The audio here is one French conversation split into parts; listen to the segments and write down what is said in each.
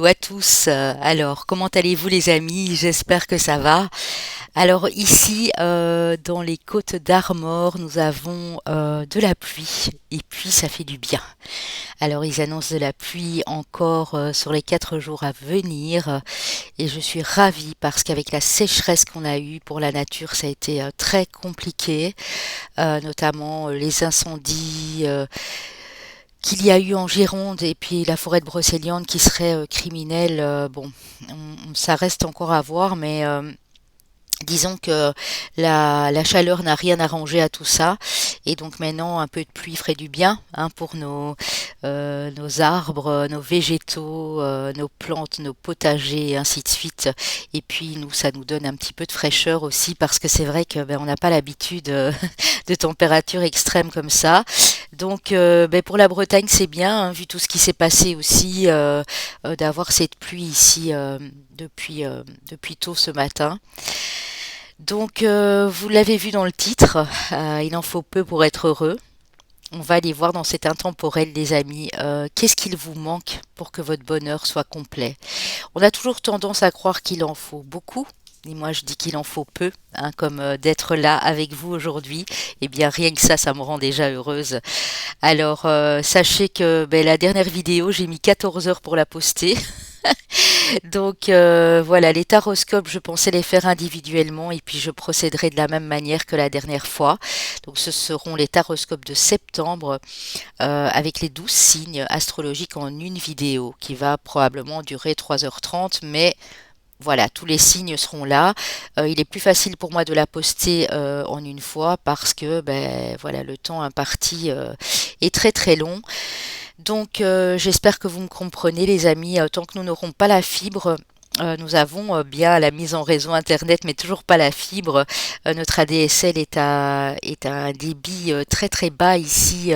Hello à tous. Alors, comment allez-vous les amis? J'espère que ça va. Alors ici, dans les Côtes d'Armor, nous avons de la pluie et puis ça fait du bien. Alors ils annoncent de la pluie encore sur les 4 jours à venir et je suis ravie parce qu'avec la sécheresse qu'on a eue pour la nature, ça a été très compliqué, notamment les incendies. Qu'il y a eu en Gironde et puis la forêt de Brocéliande qui serait criminelle, bon, ça reste encore à voir, mais disons que la chaleur n'a rien arrangé à tout ça et donc maintenant un peu de pluie ferait du bien hein, pour nos arbres, nos végétaux, nos plantes, nos potagers et ainsi de suite. Et puis nous, ça nous donne un petit peu de fraîcheur aussi parce que c'est vrai que on n'a pas l'habitude de températures extrêmes comme ça. Donc pour la Bretagne c'est bien hein, vu tout ce qui s'est passé aussi d'avoir cette pluie ici depuis tôt ce matin. Donc, vous l'avez vu dans le titre, il en faut peu pour être heureux. On va aller voir dans cet intemporel, les amis, qu'est-ce qu'il vous manque pour que votre bonheur soit complet. On a toujours tendance à croire qu'il en faut beaucoup, et moi je dis qu'il en faut peu, hein, comme d'être là avec vous aujourd'hui. Eh bien, rien que ça me rend déjà heureuse. Alors, sachez que la dernière vidéo, j'ai mis 14 heures pour la poster. Donc voilà, les taroscopes, je pensais les faire individuellement et puis je procéderai de la même manière que la dernière fois. Donc ce seront les taroscopes de septembre avec les 12 signes astrologiques en une vidéo qui va probablement durer 3h30, mais voilà, tous les signes seront là. Il est plus facile pour moi de la poster en une fois parce que voilà, le temps imparti est très très long. Donc, j'espère que vous me comprenez, les amis. Tant que nous n'aurons pas la fibre, nous avons bien la mise en réseau Internet, mais toujours pas la fibre. Notre ADSL est à un débit très très bas ici.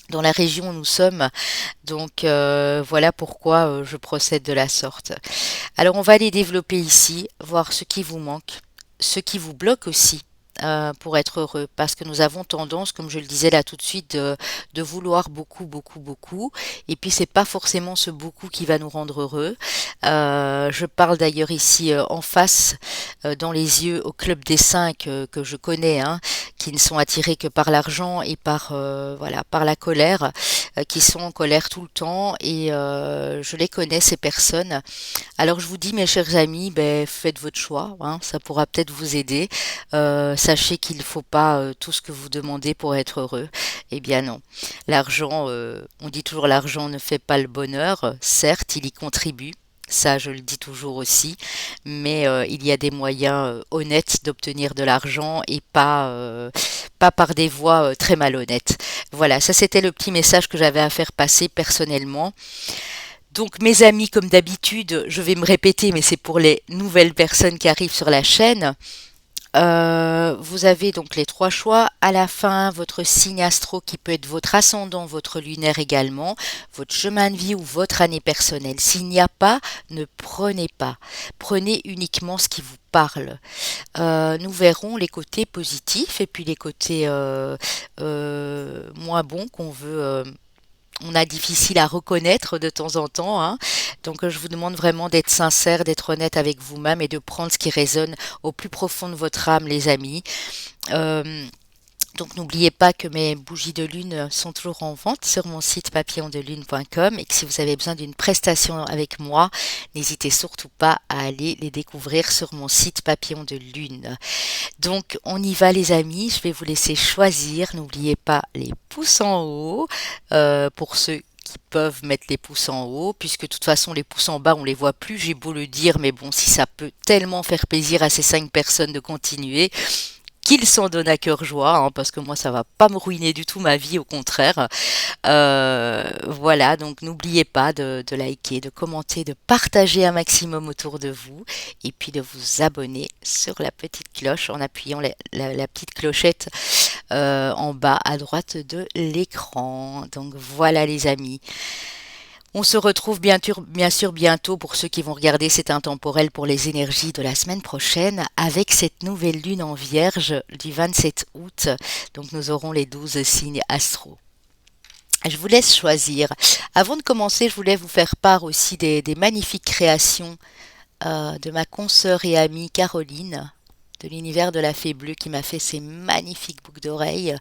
Dans la région où nous sommes, donc voilà pourquoi je procède de la sorte. Alors on va aller développer ici, voir ce qui vous manque, ce qui vous bloque aussi, pour être heureux, parce que nous avons tendance, comme je le disais là tout de suite, de vouloir beaucoup, beaucoup, beaucoup, et puis c'est pas forcément ce beaucoup qui va nous rendre heureux. Je parle d'ailleurs ici en face, dans les yeux, au club des cinq que je connais, hein, qui ne sont attirés que par l'argent et par voilà, par la colère, qui sont en colère tout le temps, et je les connais ces personnes. Alors je vous dis, mes chers amis, faites votre choix, hein, ça pourra peut-être vous aider. Sachez qu'il ne faut pas tout ce que vous demandez pour être heureux. Eh bien non. L'argent, on dit toujours l'argent ne fait pas le bonheur. Certes, il y contribue. Ça, je le dis toujours aussi, mais il y a des moyens honnêtes d'obtenir de l'argent et pas par des voies très malhonnêtes. Voilà, ça c'était le petit message que j'avais à faire passer personnellement. Donc mes amis, comme d'habitude, je vais me répéter, mais c'est pour les nouvelles personnes qui arrivent sur la chaîne. Vous avez donc les trois choix. À la fin, votre signe astro qui peut être votre ascendant, votre lunaire également, votre chemin de vie ou votre année personnelle. S'il n'y a pas, ne prenez pas. Prenez uniquement ce qui vous parle. Nous verrons les côtés positifs et puis les côtés moins bons qu'on veut. On a difficile à reconnaître de temps en temps, hein. Donc je vous demande vraiment d'être sincère, d'être honnête avec vous-même et de prendre ce qui résonne au plus profond de votre âme, les amis. Euh, donc n'oubliez pas que mes bougies de lune sont toujours en vente sur mon site papillondelune.com et que si vous avez besoin d'une prestation avec moi, n'hésitez surtout pas à aller les découvrir sur mon site Papillon de Lune. Donc on y va les amis, je vais vous laisser choisir. N'oubliez pas les pouces en haut pour ceux qui peuvent mettre les pouces en haut, puisque de toute façon les pouces en bas on les voit plus, j'ai beau le dire, mais bon si ça peut tellement faire plaisir à ces 5 personnes de continuer, qu'ils s'en donnent à cœur joie, hein, parce que moi ça va pas me ruiner du tout ma vie, au contraire. Voilà, donc n'oubliez pas de liker, de commenter, de partager un maximum autour de vous, et puis de vous abonner sur la petite cloche en appuyant la petite clochette en bas à droite de l'écran. Donc voilà les amis. On se retrouve bien sûr bientôt pour ceux qui vont regarder cet intemporel pour les énergies de la semaine prochaine avec cette nouvelle lune en vierge du 27 août. Donc nous aurons les 12 signes astro. Je vous laisse choisir. Avant de commencer, je voulais vous faire part aussi des magnifiques créations de ma consoeur et amie Caroline, de l'univers de la Fée Bleue, qui m'a fait ces magnifiques boucles d'oreilles.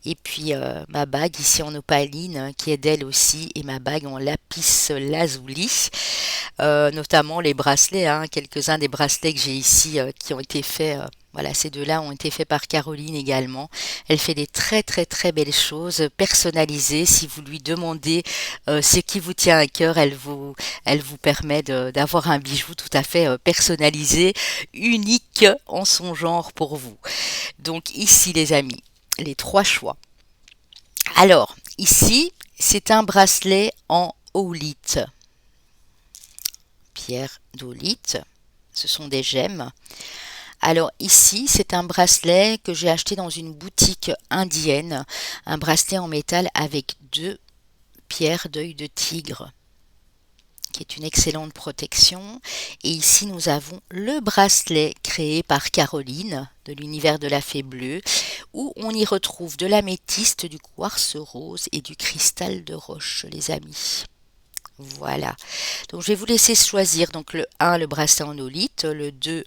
Et puis ma bague ici en opaline, qui est d'elle aussi, et ma bague en lapis lazuli. Notamment les bracelets, hein, quelques-uns des bracelets que j'ai ici qui ont été faits. Voilà, ces deux-là ont été faits par Caroline également. Elle fait des très très très belles choses personnalisées. Si vous lui demandez ce qui vous tient à cœur, elle vous permet d'avoir un bijou tout à fait personnalisé, unique en son genre pour vous. Donc ici les amis, les trois choix. Alors ici, c'est un bracelet en aulite, pierre d'Aulite. Ce sont des gemmes. Alors ici, c'est un bracelet que j'ai acheté dans une boutique indienne, un bracelet en métal avec deux pierres d'œil de tigre, qui est une excellente protection. Et ici, nous avons le bracelet créé par Caroline, de l'univers de la Fée Bleue, où on y retrouve de l'améthyste, du quartz rose et du cristal de roche, les amis. Voilà. Donc je vais vous laisser choisir donc le 1, le bracelet en aulite, le 2,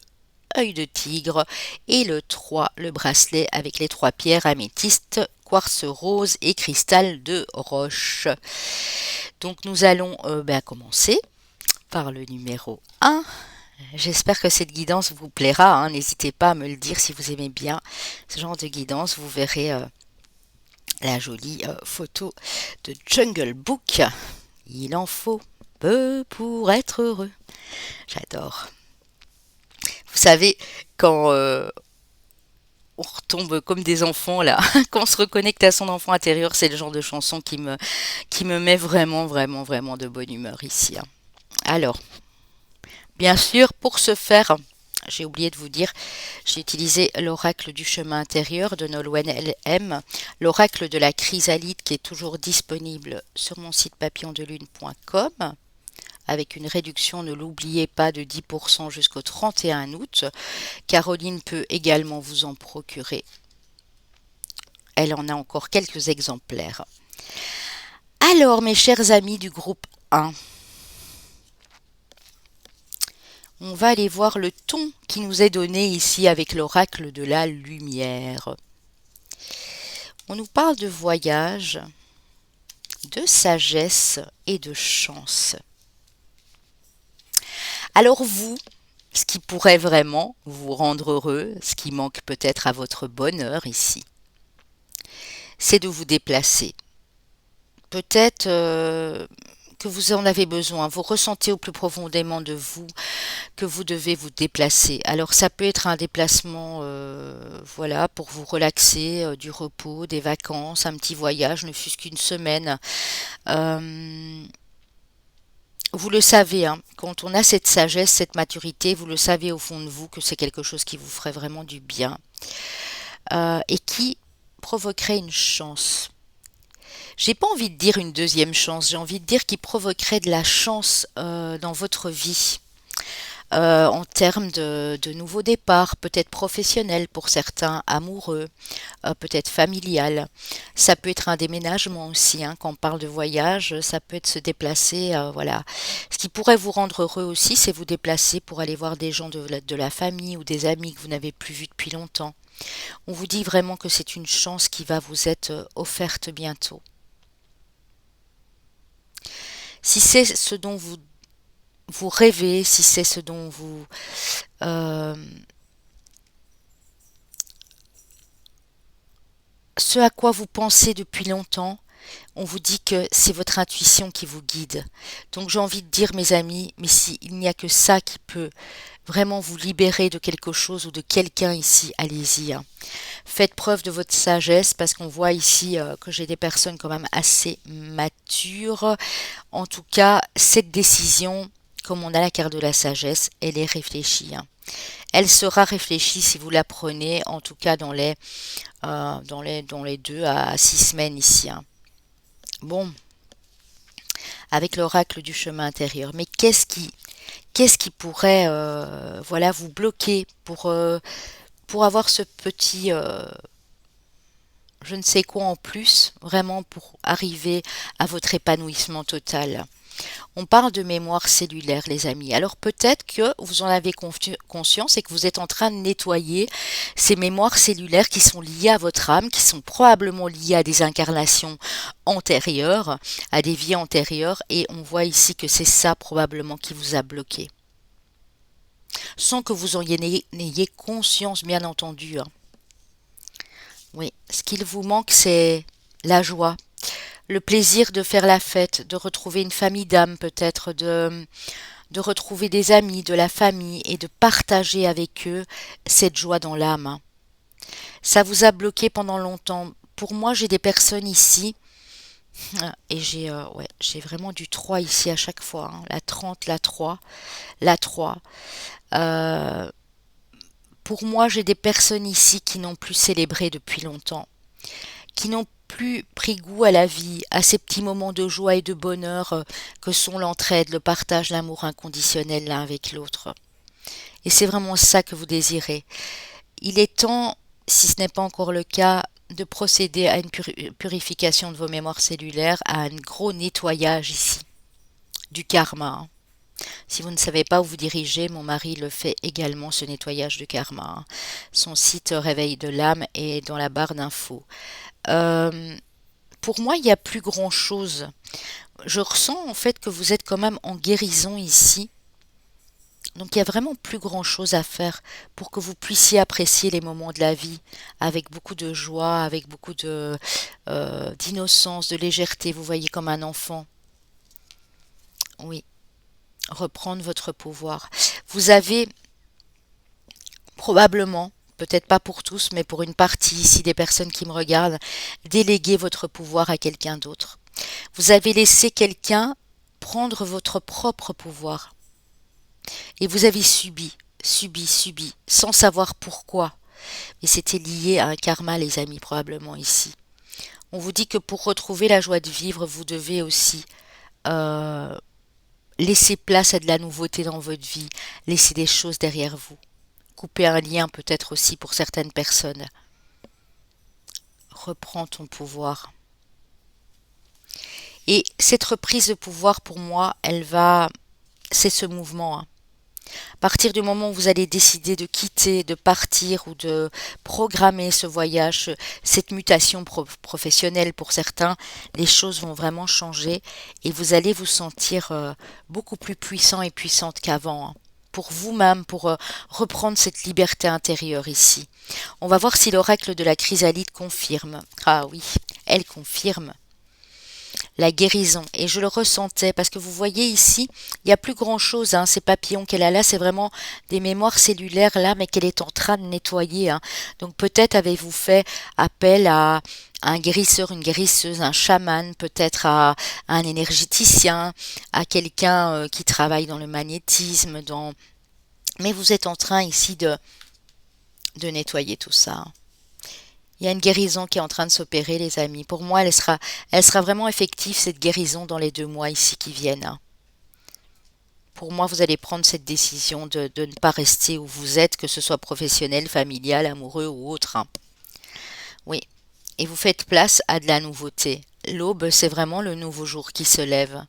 œil de tigre, et le 3, le bracelet avec les trois pierres améthyste, quartz rose et cristal de roche. Donc nous allons commencer par le numéro 1. J'espère que cette guidance vous plaira, hein. N'hésitez pas à me le dire si vous aimez bien ce genre de guidance. Vous verrez la jolie photo de Jungle Book. Il en faut peu pour être heureux. J'adore. Vous savez, quand on retombe comme des enfants là, quand on se reconnecte à son enfant intérieur, c'est le genre de chanson qui me met vraiment, vraiment, vraiment de bonne humeur ici, hein. Alors, bien sûr, pour ce faire, j'ai oublié de vous dire, j'ai utilisé l'oracle du chemin intérieur de Nolwenn LM, l'oracle de la chrysalide qui est toujours disponible sur mon site papillondelune.com, avec une réduction, ne l'oubliez pas, de 10% jusqu'au 31 août. Caroline peut également vous en procurer. Elle en a encore quelques exemplaires. Alors, mes chers amis du groupe 1, on va aller voir le ton qui nous est donné ici avec l'oracle de la lumière. On nous parle de voyage, de sagesse et de chance. Alors vous, ce qui pourrait vraiment vous rendre heureux, ce qui manque peut-être à votre bonheur ici, c'est de vous déplacer. Peut-être que vous en avez besoin, vous ressentez au plus profondément de vous que vous devez vous déplacer. Alors ça peut être un déplacement voilà, pour vous relaxer, du repos, des vacances, un petit voyage, ne fût-ce qu'une semaine. Euh, Vous le savez, hein, quand on a cette sagesse, cette maturité, vous le savez au fond de vous que c'est quelque chose qui vous ferait vraiment du bien et qui provoquerait une chance. J'ai pas envie de dire une deuxième chance, j'ai envie de dire qui provoquerait de la chance dans votre vie. En termes de nouveaux départs, peut-être professionnels pour certains, amoureux, peut-être familial. Ça peut être un déménagement aussi, hein, quand on parle de voyage, ça peut être se déplacer, voilà. Ce qui pourrait vous rendre heureux aussi, c'est vous déplacer pour aller voir des gens de la famille ou des amis que vous n'avez plus vus depuis longtemps. On vous dit vraiment que c'est une chance qui va vous être offerte bientôt. Si c'est ce dont vous rêvez, si c'est ce dont euh, ce à quoi vous pensez depuis longtemps, on vous dit que c'est votre intuition qui vous guide. Donc j'ai envie de dire, mes amis, mais s'il n'y a que ça qui peut vraiment vous libérer de quelque chose ou de quelqu'un ici, allez-y, hein. Faites preuve de votre sagesse parce qu'on voit ici que j'ai des personnes quand même assez matures. En tout cas, cette décision, comme on a la carte de la sagesse, elle est réfléchie, hein. Elle sera réfléchie si vous la prenez, en tout cas dans les 2 à 6 semaines ici, hein. Bon, avec l'oracle du chemin intérieur. Mais qu'est-ce qui pourrait voilà, vous bloquer pour avoir ce petit je ne sais quoi en plus, vraiment pour arriver à votre épanouissement total. On parle de mémoire cellulaire, les amis. Alors peut-être que vous en avez conscience et que vous êtes en train de nettoyer ces mémoires cellulaires qui sont liées à votre âme, qui sont probablement liées à des incarnations antérieures, à des vies antérieures, et on voit ici que c'est ça probablement qui vous a bloqué. Sans que vous en ayez conscience, bien entendu, hein. Oui, ce qu'il vous manque, c'est la joie, le plaisir de faire la fête, de retrouver une famille d'âmes peut-être, de retrouver des amis, de la famille et de partager avec eux cette joie dans l'âme, hein. Ça vous a bloqué pendant longtemps. Pour moi, j'ai des personnes ici et j'ai vraiment du 3 ici à chaque fois, hein. La 30, la 3, la 3. Euh, pour moi, j'ai des personnes ici qui n'ont plus célébré depuis longtemps, qui n'ont plus pris goût à la vie, à ces petits moments de joie et de bonheur que sont l'entraide, le partage, l'amour inconditionnel l'un avec l'autre. Et c'est vraiment ça que vous désirez. Il est temps, si ce n'est pas encore le cas, de procéder à une purification de vos mémoires cellulaires, à un gros nettoyage ici, du karma, hein. Si vous ne savez pas où vous dirigez, mon mari le fait également, ce nettoyage du karma, hein. Son site Réveil de l'âme est dans la barre d'infos. Euh, pour moi, il n'y a plus grand-chose. Je ressens en fait que vous êtes quand même en guérison ici. Donc il y a vraiment plus grand-chose à faire pour que vous puissiez apprécier les moments de la vie avec beaucoup de joie, avec beaucoup de d'innocence, de légèreté. Vous voyez comme un enfant. Oui, reprendre votre pouvoir. Vous avez probablement, peut-être pas pour tous, mais pour une partie ici des personnes qui me regardent, délégué votre pouvoir à quelqu'un d'autre. Vous avez laissé quelqu'un prendre votre propre pouvoir. Et vous avez subi, sans savoir pourquoi. Et c'était lié à un karma, les amis, probablement ici. On vous dit que pour retrouver la joie de vivre, vous devez aussi euh, laisser place à de la nouveauté dans votre vie, laisser des choses derrière vous, couper un lien peut-être aussi pour certaines personnes. Reprends ton pouvoir. Et cette reprise de pouvoir, pour moi, c'est ce mouvement, hein. À partir du moment où vous allez décider de quitter, de partir ou de programmer ce voyage, cette mutation professionnelle pour certains, les choses vont vraiment changer et vous allez vous sentir beaucoup plus puissant et puissante qu'avant, hein. Pour vous-même, pour reprendre cette liberté intérieure ici. On va voir si l'oracle de la chrysalide confirme. Ah oui, elle confirme la guérison. Et je le ressentais parce que vous voyez ici, il n'y a plus grand-chose, hein, ces papillons qu'elle a là, c'est vraiment des mémoires cellulaires là, mais qu'elle est en train de nettoyer, hein. Donc peut-être avez-vous fait appel à un guérisseur, une guérisseuse, un chaman, peut-être à un énergéticien, à quelqu'un qui travaille dans le magnétisme, mais vous êtes en train ici de nettoyer tout ça, hein. Il y a une guérison qui est en train de s'opérer, les amis. Pour moi, elle sera vraiment effective, cette guérison, dans les 2 mois ici qui viennent, hein. Pour moi, vous allez prendre cette décision de ne pas rester où vous êtes, que ce soit professionnel, familial, amoureux ou autre, hein. Oui. Et vous faites place à de la nouveauté. L'aube, c'est vraiment le nouveau jour qui se lève.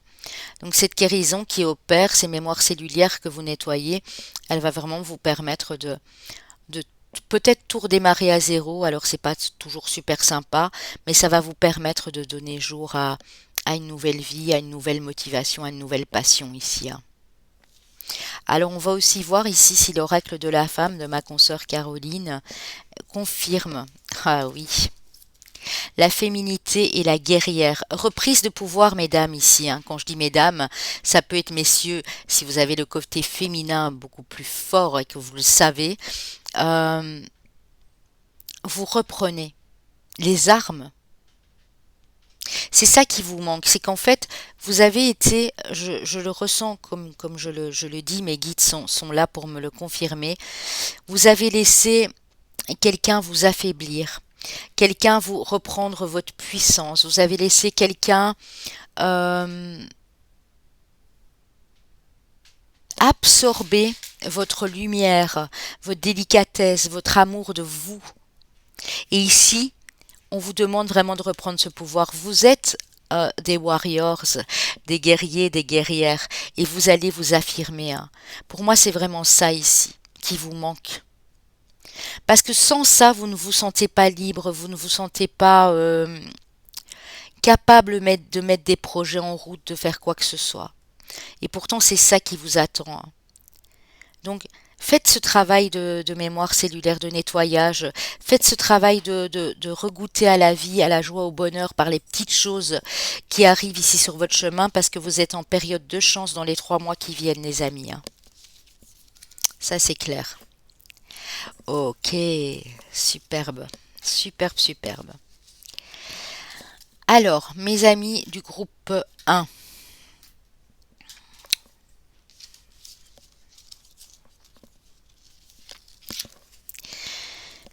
Donc cette guérison qui opère, ces mémoires cellulaires que vous nettoyez, elle va vraiment vous permettre de peut-être tout redémarrer à zéro. Alors c'est pas toujours super sympa, mais ça va vous permettre de donner jour à une nouvelle vie, à une nouvelle motivation, à une nouvelle passion ici, hein. Alors on va aussi voir ici si l'oracle de la femme de ma consoeur Caroline confirme. Ah oui, la féminité et la guerrière. Reprise de pouvoir, mesdames, ici, hein. Quand je dis mesdames, ça peut être messieurs, si vous avez le côté féminin beaucoup plus fort et que vous le savez. Euh, vous reprenez les armes. C'est ça qui vous manque. C'est qu'en fait, vous avez été, je le ressens comme je le dis, mes guides sont là pour me le confirmer. Vous avez laissé quelqu'un vous affaiblir, quelqu'un vous reprendre votre puissance. Vous avez laissé quelqu'un euh, absorber votre lumière, votre délicatesse, votre amour de vous. Et ici, on vous demande vraiment de reprendre ce pouvoir. Vous êtes des warriors, des guerriers, des guerrières, et vous allez vous affirmer, hein. Pour moi, c'est vraiment ça ici qui vous manque. Parce que sans ça, vous ne vous sentez pas libre, vous ne vous sentez pas capable de mettre des projets en route, de faire quoi que ce soit. Et pourtant, c'est ça qui vous attend, hein. Donc, faites ce travail de mémoire cellulaire, de nettoyage, faites ce travail de regoûter à la vie, à la joie, au bonheur par les petites choses qui arrivent ici sur votre chemin parce que vous êtes en période de chance dans les 3 mois qui viennent, les amis, hein. Ça, c'est clair. Ok, superbe, superbe, superbe. Alors, mes amis du groupe 1,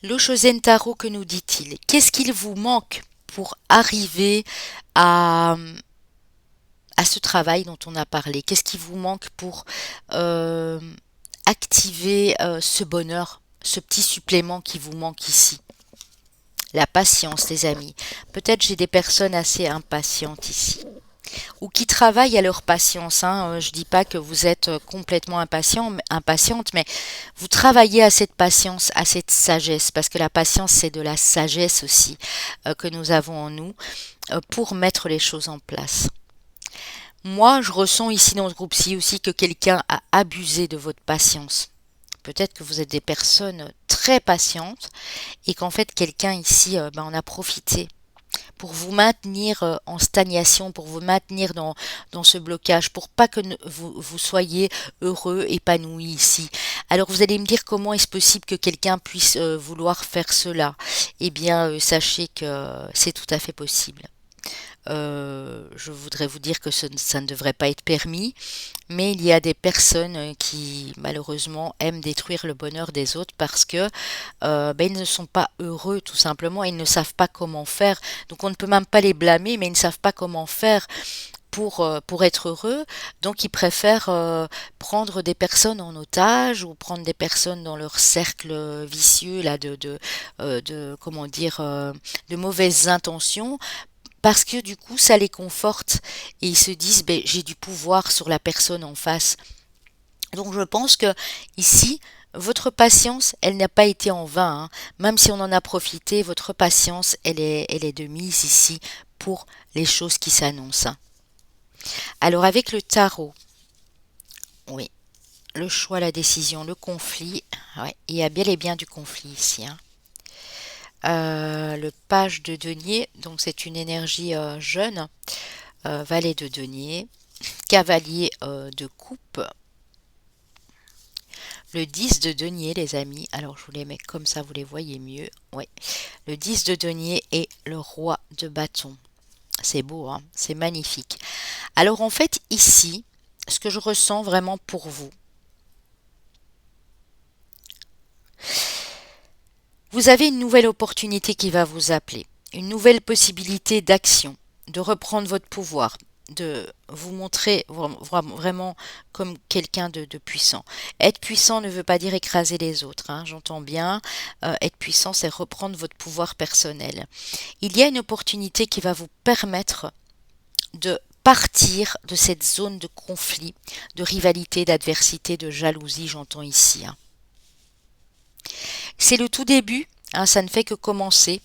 l'Oshozen Tarot, que nous dit-il? Qu'est-ce qu'il vous manque pour arriver à, à ce travail dont on a parlé? Qu'est-ce qui vous manque pour euh, activer ce bonheur, ce petit supplément qui vous manque ici? La patience, les amis. Peut-être j'ai des personnes assez impatientes ici, ou qui travaillent à leur patience, hein. Je dis pas que vous êtes complètement impatiente, mais vous travaillez à cette patience, à cette sagesse, parce que la patience, c'est de la sagesse aussi que nous avons en nous pour mettre les choses en place. Moi, je ressens ici dans ce groupe-ci aussi que quelqu'un a abusé de votre patience. Peut-être que vous êtes des personnes très patientes et qu'en fait quelqu'un ici en a profité pour vous maintenir en stagnation, pour vous maintenir dans ce blocage, pour pas que vous soyez heureux, épanoui ici. Alors vous allez me dire comment est-ce possible que quelqu'un puisse vouloir faire cela? Eh bien, sachez que c'est tout à fait possible. Je voudrais vous dire que ça ne devrait pas être permis, mais il y a des personnes qui malheureusement aiment détruire le bonheur des autres parce que ils ne sont pas heureux tout simplement, ils ne savent pas comment faire. Donc on ne peut même pas les blâmer, mais ils ne savent pas comment faire pour être heureux. Donc ils préfèrent prendre des personnes en otage ou prendre des personnes dans leur cercle vicieux là de comment dire de mauvaises intentions parce que du coup ça les conforte et ils se disent ben, j'ai du pouvoir sur la personne en face. Donc je pense que ici votre patience elle n'a pas été en vain, hein. Même si on en a profité, votre patience elle est de mise ici pour les choses qui s'annoncent, hein. Alors avec le tarot, oui, le choix, la décision, le conflit, ouais, il y a bel et bien du conflit ici, hein. Le page de denier, donc c'est une énergie jeune, valet de denier, cavalier de coupe, le 10 de denier, les amis. Alors je vous les mets comme ça, vous les voyez mieux. Ouais. Le 10 de denier et le roi de bâton. C'est beau, hein, c'est magnifique. Alors en fait, ici, ce que je ressens vraiment pour vous, vous avez une nouvelle opportunité qui va vous appeler, une nouvelle possibilité d'action, de reprendre votre pouvoir, de vous montrer vraiment comme quelqu'un de puissant. Être puissant ne veut pas dire écraser les autres, hein, j'entends bien. Être puissant, c'est reprendre votre pouvoir personnel. Il y a une opportunité qui va vous permettre de partir de cette zone de conflit, de rivalité, d'adversité, de jalousie, j'entends ici, hein. C'est le tout début, hein, ça ne fait que commencer.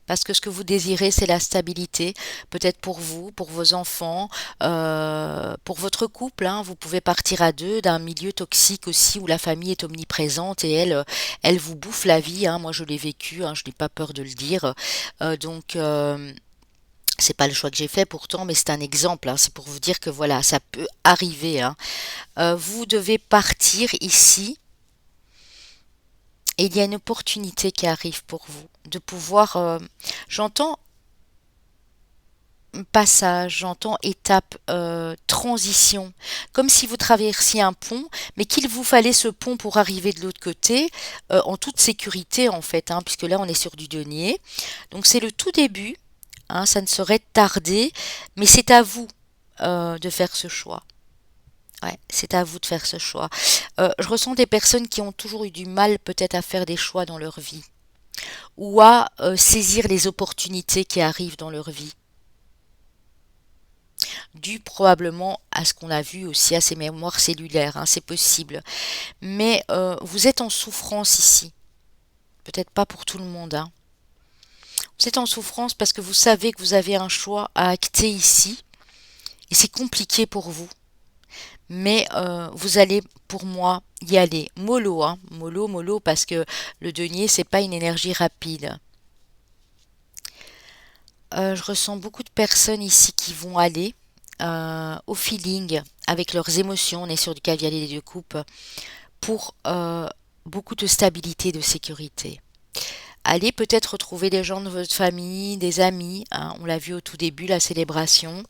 Parce que ce que vous désirez, c'est la stabilité, peut-être pour vous, pour vos enfants, pour votre couple, hein. Vous pouvez partir à deux d'un milieu toxique aussi où la famille est omniprésente et elle vous bouffe la vie, hein. Moi, je l'ai vécu, hein, je n'ai pas peur de le dire. C'est pas le choix que j'ai fait pourtant, mais c'est un exemple, hein. C'est pour vous dire que voilà, ça peut arriver, hein. Vous devez partir ici. Et il y a une opportunité qui arrive pour vous, de pouvoir, j'entends passage, j'entends étape, transition, comme si vous traversiez un pont, mais qu'il vous fallait ce pont pour arriver de l'autre côté, en toute sécurité en fait, hein, puisque là on est sur du denier. Donc c'est le tout début, hein, ça ne saurait tarder, mais c'est à vous de faire ce choix. Ouais, c'est à vous de faire ce choix. Je ressens des personnes qui ont toujours eu du mal peut-être à faire des choix dans leur vie, ou à saisir les opportunités qui arrivent dans leur vie, dû probablement à ce qu'on a vu aussi à ces mémoires cellulaires, hein, c'est possible. Mais vous êtes en souffrance ici, peut-être pas pour tout le monde, hein. Vous êtes en souffrance parce que vous savez que vous avez un choix à acter ici, et c'est compliqué pour vous. Mais vous allez, pour moi, y aller. Mollo, hein. Mollo, mollo, parce que le denier, c'est pas une énergie rapide. Je ressens beaucoup de personnes ici qui vont aller au feeling avec leurs émotions. On est sur du cavalier des deux coupes pour beaucoup de stabilité, de sécurité. Allez peut-être retrouver des gens de votre famille, des amis, hein, on l'a vu au tout début, la célébration.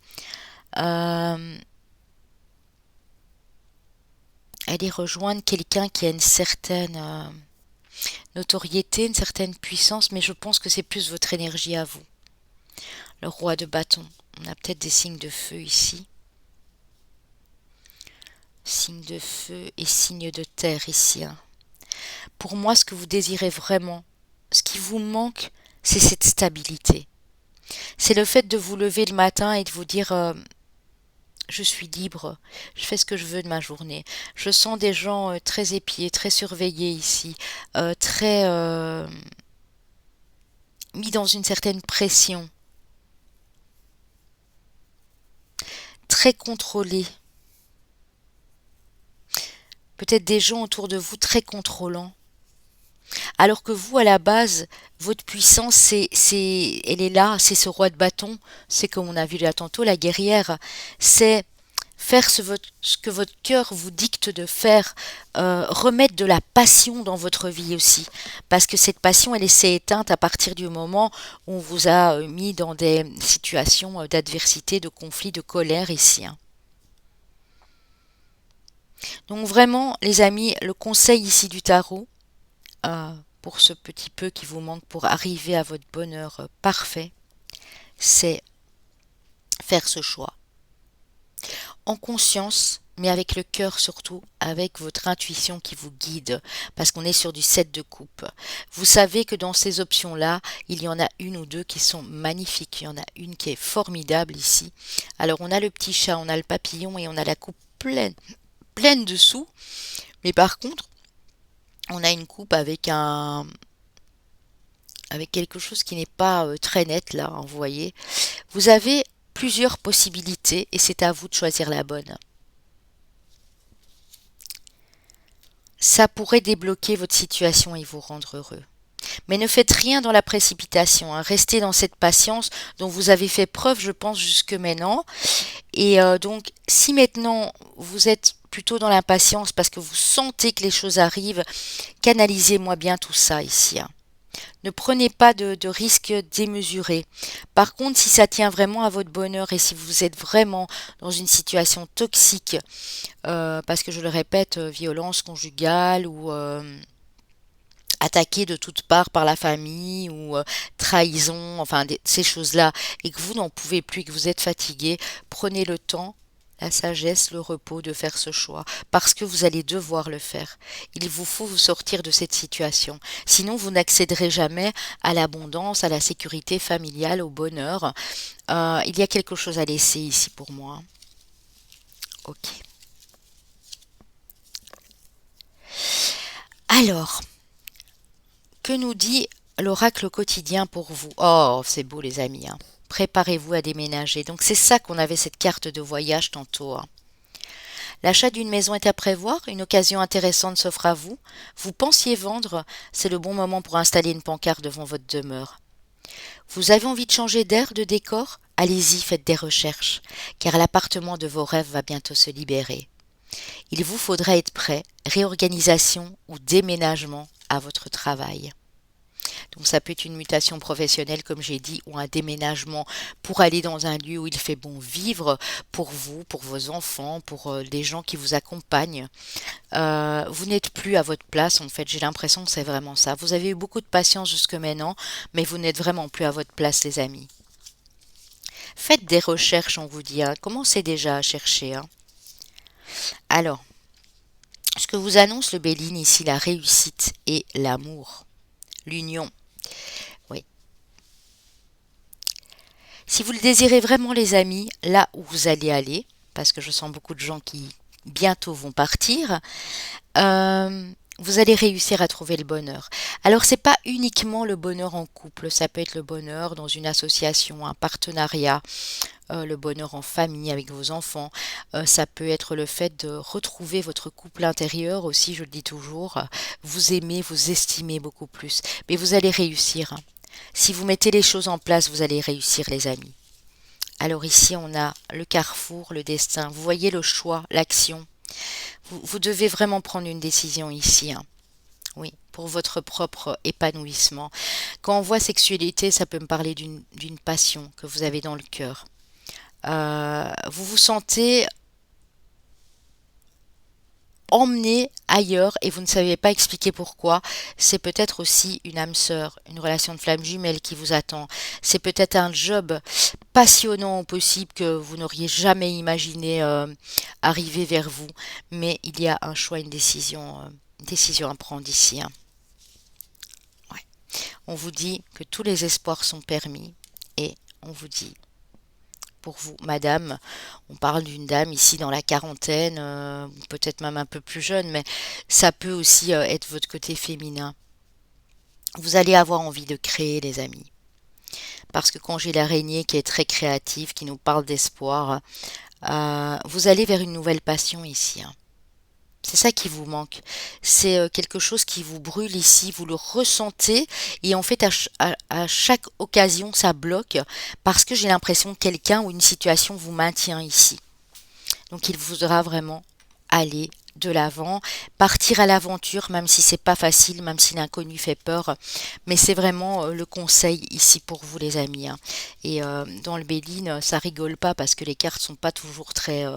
Euh, Allez rejoindre quelqu'un qui a une certaine notoriété, une certaine puissance, mais je pense que c'est plus votre énergie à vous. Le roi de bâton. On a peut-être des signes de feu ici. Signes de feu et signes de terre ici, hein. Pour moi, ce que vous désirez vraiment, ce qui vous manque, c'est cette stabilité. C'est le fait de vous lever le matin et de vous dire je suis libre, je fais ce que je veux de ma journée. Je sens des gens très épiés, très surveillés ici, très mis dans une certaine pression, très contrôlés. Peut-être des gens autour de vous très contrôlants. Alors que vous, à la base, votre puissance, elle est là, c'est ce roi de bâton, c'est comme on a vu là tantôt, la guerrière, c'est faire ce que votre cœur vous dicte de faire, remettre de la passion dans votre vie aussi, parce que cette passion, elle s'est éteinte à partir du moment où on vous a mis dans des situations d'adversité, de conflit, de colère ici, hein. Donc vraiment, les amis, le conseil ici du tarot, pour ce petit peu qui vous manque pour arriver à votre bonheur parfait, c'est faire ce choix. En conscience, mais avec le cœur surtout, avec votre intuition qui vous guide, parce qu'on est sur du 7 de coupe. Vous savez que dans ces options-là, il y en a une ou deux qui sont magnifiques. Il y en a une qui est formidable ici. Alors on a le petit chat, on a le papillon et on a la coupe pleine, pleine dessous. Mais par contre, on a une coupe avec quelque chose qui n'est pas très net là, hein, vous voyez. Vous avez plusieurs possibilités et c'est à vous de choisir la bonne. Ça pourrait débloquer votre situation et vous rendre heureux. Mais ne faites rien dans la précipitation, hein. Restez dans cette patience dont vous avez fait preuve, je pense, jusque maintenant. Et donc, si maintenant vous êtes plutôt dans l'impatience parce que vous sentez que les choses arrivent, canalisez-moi bien tout ça ici, hein. Ne prenez pas de risques démesurés. Par contre, si ça tient vraiment à votre bonheur et si vous êtes vraiment dans une situation toxique, parce que je le répète, violence conjugale ou attaqué de toutes parts par la famille ou trahison, enfin ces choses-là, et que vous n'en pouvez plus, que vous êtes fatigué, prenez le temps, la sagesse, le repos de faire ce choix, parce que vous allez devoir le faire. Il vous faut vous sortir de cette situation. Sinon, vous n'accéderez jamais à l'abondance, à la sécurité familiale, au bonheur. Il y a quelque chose à laisser ici pour moi. Ok. Alors, que nous dit l'oracle quotidien pour vous? Oh, c'est beau les amis, hein. Préparez-vous à déménager. Donc c'est ça qu'on avait cette carte de voyage tantôt, hein. L'achat d'une maison est à prévoir, une occasion intéressante s'offre à vous. Vous pensiez vendre, c'est le bon moment pour installer une pancarte devant votre demeure. Vous avez envie de changer d'air, de décor? Allez-y, faites des recherches, car l'appartement de vos rêves va bientôt se libérer. Il vous faudra être prêt, réorganisation ou déménagement à votre travail. Donc ça peut être une mutation professionnelle, comme j'ai dit, ou un déménagement pour aller dans un lieu où il fait bon vivre pour vous, pour vos enfants, pour les gens qui vous accompagnent. Vous n'êtes plus à votre place, en fait, j'ai l'impression que c'est vraiment ça. Vous avez eu beaucoup de patience jusque maintenant, mais vous n'êtes vraiment plus à votre place, les amis. Faites des recherches, on vous dit, hein. Commencez déjà à chercher, hein. Alors, ce que vous annonce le Béline ici, la réussite et l'amour, l'union. Si vous le désirez vraiment, les amis, là où vous allez aller, parce que je sens beaucoup de gens qui bientôt vont partir, euh, vous allez réussir à trouver le bonheur. Alors, c'est pas uniquement le bonheur en couple, ça peut être le bonheur dans une association, un partenariat, le bonheur en famille avec vos enfants. Ça peut être le fait de retrouver votre couple intérieur aussi, je le dis toujours. Vous aimez, vous estimez beaucoup plus. Mais vous allez réussir, hein. Si vous mettez les choses en place, vous allez réussir, les amis. Alors ici, on a le carrefour, le destin. Vous voyez le choix, l'action. Vous devez vraiment prendre une décision ici, hein. Oui, pour votre propre épanouissement. Quand on voit sexualité, ça peut me parler d'une passion que vous avez dans le cœur. Vous vous sentez emmené ailleurs et vous ne savez pas expliquer pourquoi. C'est peut-être aussi une âme sœur, une relation de flamme jumelle qui vous attend. C'est peut-être un job passionnant au possible que vous n'auriez jamais imaginé arriver vers vous. Mais il y a un choix, une décision à prendre ici, hein. Ouais. On vous dit que tous les espoirs sont permis et on vous dit pour vous, madame. On parle d'une dame ici dans la quarantaine, peut-être même un peu plus jeune, mais ça peut aussi être votre côté féminin. Vous allez avoir envie de créer, les amis. Parce que quand j'ai l'araignée qui est très créative, qui nous parle d'espoir, vous allez vers une nouvelle passion ici, hein. C'est ça qui vous manque. C'est quelque chose qui vous brûle ici, vous le ressentez et en fait à chaque occasion ça bloque parce que j'ai l'impression que quelqu'un ou une situation vous maintient ici. Donc il faudra vraiment aller de l'avant, partir à l'aventure, même si c'est pas facile, même si l'inconnu fait peur. Mais c'est vraiment le conseil ici pour vous, les amis, hein. Et dans le Béline, ça rigole pas parce que les cartes sont pas toujours très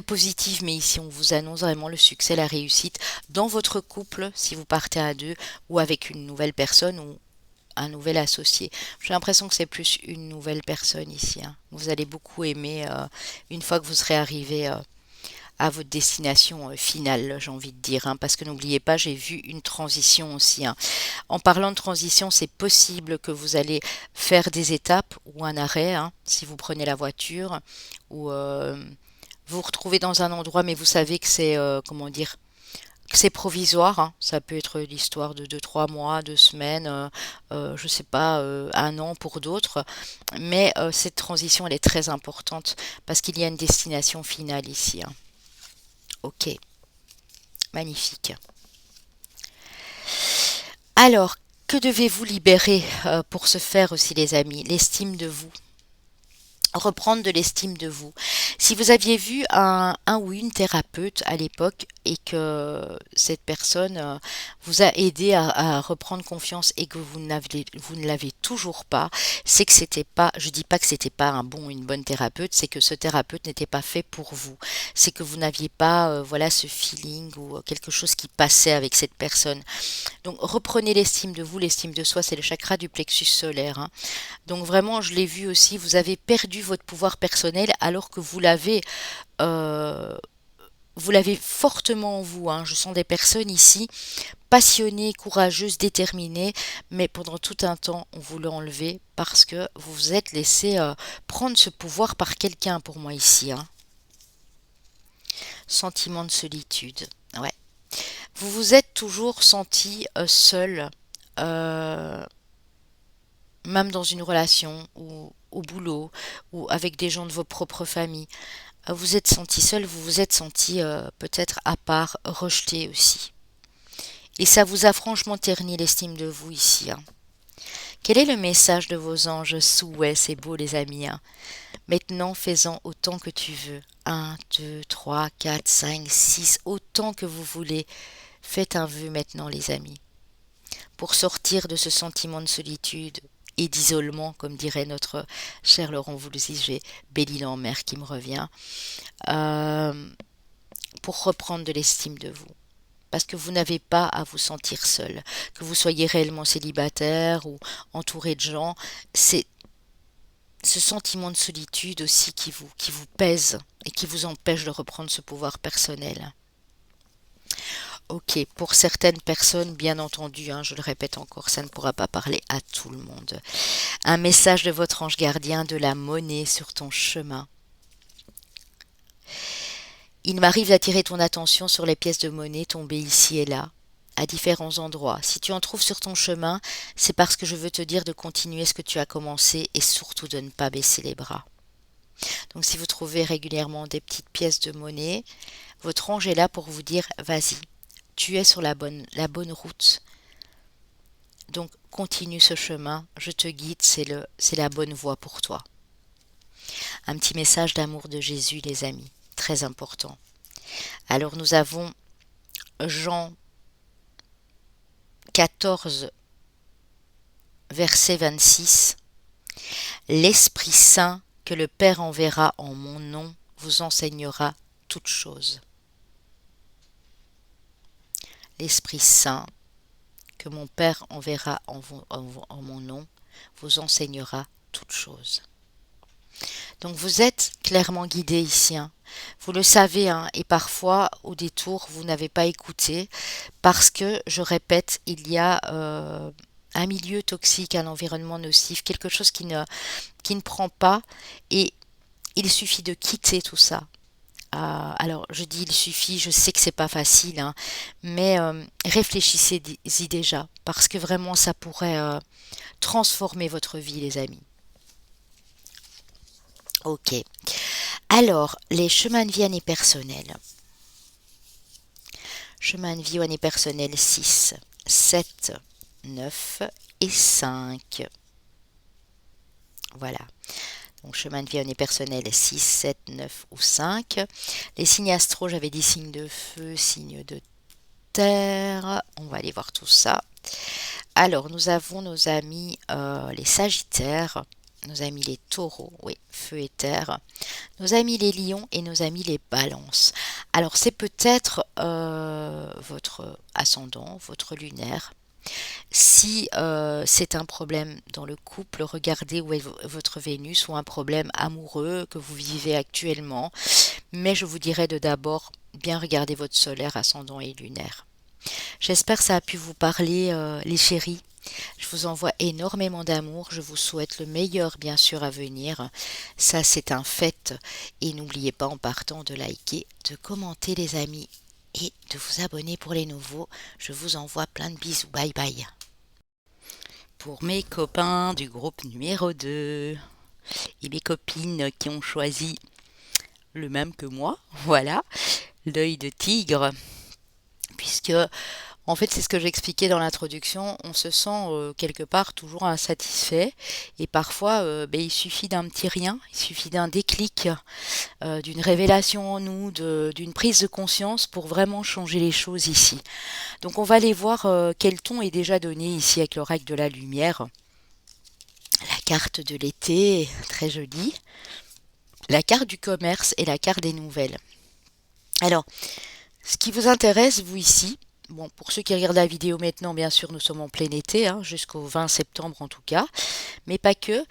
positives, mais ici on vous annonce vraiment le succès, la réussite dans votre couple si vous partez à deux ou avec une nouvelle personne ou un nouvel associé. J'ai l'impression que c'est plus une nouvelle personne ici, hein. Vous allez beaucoup aimer une fois que vous serez arrivé à votre destination finale, j'ai envie de dire, hein, parce que n'oubliez pas, j'ai vu une transition aussi, hein. En parlant de transition, c'est possible que vous allez faire des étapes ou un arrêt, hein, si vous prenez la voiture, ou vous vous retrouvez dans un endroit, mais vous savez que c'est, comment dire, que c'est provisoire, hein. Ça peut être l'histoire de 2, 3 mois, 2 semaines, je sais pas, un an pour d'autres. Mais cette transition, elle est très importante parce qu'il y a une destination finale ici, hein. Ok, magnifique. Alors, que devez-vous libérer pour ce faire aussi, les amis? L'estime de vous. Reprendre de l'estime de vous. Si vous aviez vu un ou une thérapeute à l'époque et que cette personne vous a aidé à reprendre confiance et que vous ne l'avez toujours pas, c'est que c'était pas, je dis pas que c'était pas un bon ou une bonne thérapeute, c'est que ce thérapeute n'était pas fait pour vous. C'est que vous n'aviez pas, voilà, ce feeling ou quelque chose qui passait avec cette personne. Donc reprenez l'estime de vous, l'estime de soi, c'est le chakra du plexus solaire, hein. Donc vraiment, je l'ai vu aussi, vous avez perdu votre pouvoir personnel alors que euh, vous l'avez fortement en vous, hein. Je sens des personnes ici passionnées, courageuses, déterminées, mais pendant tout un temps, on vous l'a enlevé parce que vous vous êtes laissé prendre ce pouvoir par quelqu'un pour moi ici, hein. Sentiment de solitude. Ouais. Vous vous êtes toujours senti seul, euh, même dans une relation ou au boulot ou avec des gens de vos propres familles. Vous êtes senti seul, vous vous êtes senti peut-être à part, rejeté aussi. Et ça vous a franchement terni l'estime de vous ici, hein. Quel est le message de vos anges? Souhait, c'est beau, les amis, hein. Maintenant, fais-en autant que tu veux. 1, 2, 3, 4, 5, 6, autant que vous voulez. Faites un vœu maintenant, les amis, pour sortir de ce sentiment de solitude et d'isolement, comme dirait notre cher Laurent Voulzy, j'ai Béline en mer qui me revient, euh, pour reprendre de l'estime de vous. Parce que vous n'avez pas à vous sentir seul. Que vous soyez réellement célibataire ou entouré de gens, c'est ce sentiment de solitude aussi qui vous pèse et qui vous empêche de reprendre ce pouvoir personnel. Ok, pour certaines personnes, bien entendu, hein, je le répète encore, ça ne pourra pas parler à tout le monde. Un message de votre ange gardien de la monnaie sur ton chemin. Il m'arrive d'attirer ton attention sur les pièces de monnaie tombées ici et là, à différents endroits. Si tu en trouves sur ton chemin, c'est parce que je veux te dire de continuer ce que tu as commencé et surtout de ne pas baisser les bras. Donc si vous trouvez régulièrement des petites pièces de monnaie, votre ange est là pour vous dire vas-y, tu es sur la bonne route. Donc continue ce chemin, je te guide, c'est la bonne voie pour toi. Un petit message d'amour de Jésus, les amis, très important. Alors nous avons Jean 14, verset 26. L'Esprit Saint que le Père enverra en mon nom vous enseignera toutes choses. L'Esprit Saint que mon Père enverra en mon nom vous enseignera toutes choses. Donc vous êtes clairement guidé ici, hein. Vous le savez, hein, et parfois au détour vous n'avez pas écouté parce que, je répète, il y a un milieu toxique, un environnement nocif, quelque chose qui ne prend pas et il suffit de quitter tout ça. Alors je dis il suffit, je sais que c'est pas facile, hein, mais réfléchissez-y déjà parce que vraiment ça pourrait transformer votre vie, les amis. Ok. Alors, les chemins de vie année personnelle. Chemin de vie année personnelle 6, 7, 9 et 5. Voilà. Donc, chemin de vie année personnelle 6, 7, 9 ou 5. Les signes astro, j'avais dit signes de feu, signes de terre. On va aller voir tout ça. Alors, nous avons nos amis les sagittaires, nos amis les taureaux, oui, feu et terre, nos amis les lions et nos amis les balances. Alors, c'est peut-être votre ascendant, votre lunaire. Si c'est un problème dans le couple, regardez où est votre Vénus ou un problème amoureux que vous vivez actuellement. Mais je vous dirais de d'abord bien regarder votre solaire, ascendant et lunaire. J'espère que ça a pu vous parler, les chéris. Je vous envoie énormément d'amour. Je vous souhaite le meilleur, bien sûr, à venir. Ça, c'est un fait. Et n'oubliez pas, en partant, de liker, de commenter, les amis, et de vous abonner pour les nouveaux. Je vous envoie plein de bisous. Bye bye. Pour mes copains du groupe numéro 2 et mes copines qui ont choisi le même que moi, voilà, l'œil de tigre, puisque en fait, c'est ce que j'expliquais dans l'introduction, on se sent quelque part toujours insatisfait et parfois ben, il suffit d'un petit rien, il suffit d'un déclic, d'une révélation en nous, d'une prise de conscience pour vraiment changer les choses ici. Donc on va aller voir quel ton est déjà donné ici avec l'oracle de la lumière. La carte de l'été, très jolie. La carte du commerce et la carte des nouvelles. Alors, ce qui vous intéresse, vous ici, bon, pour ceux qui regardent la vidéo maintenant, bien sûr, nous sommes en plein été, hein, jusqu'au 20 septembre en tout cas, mais pas que.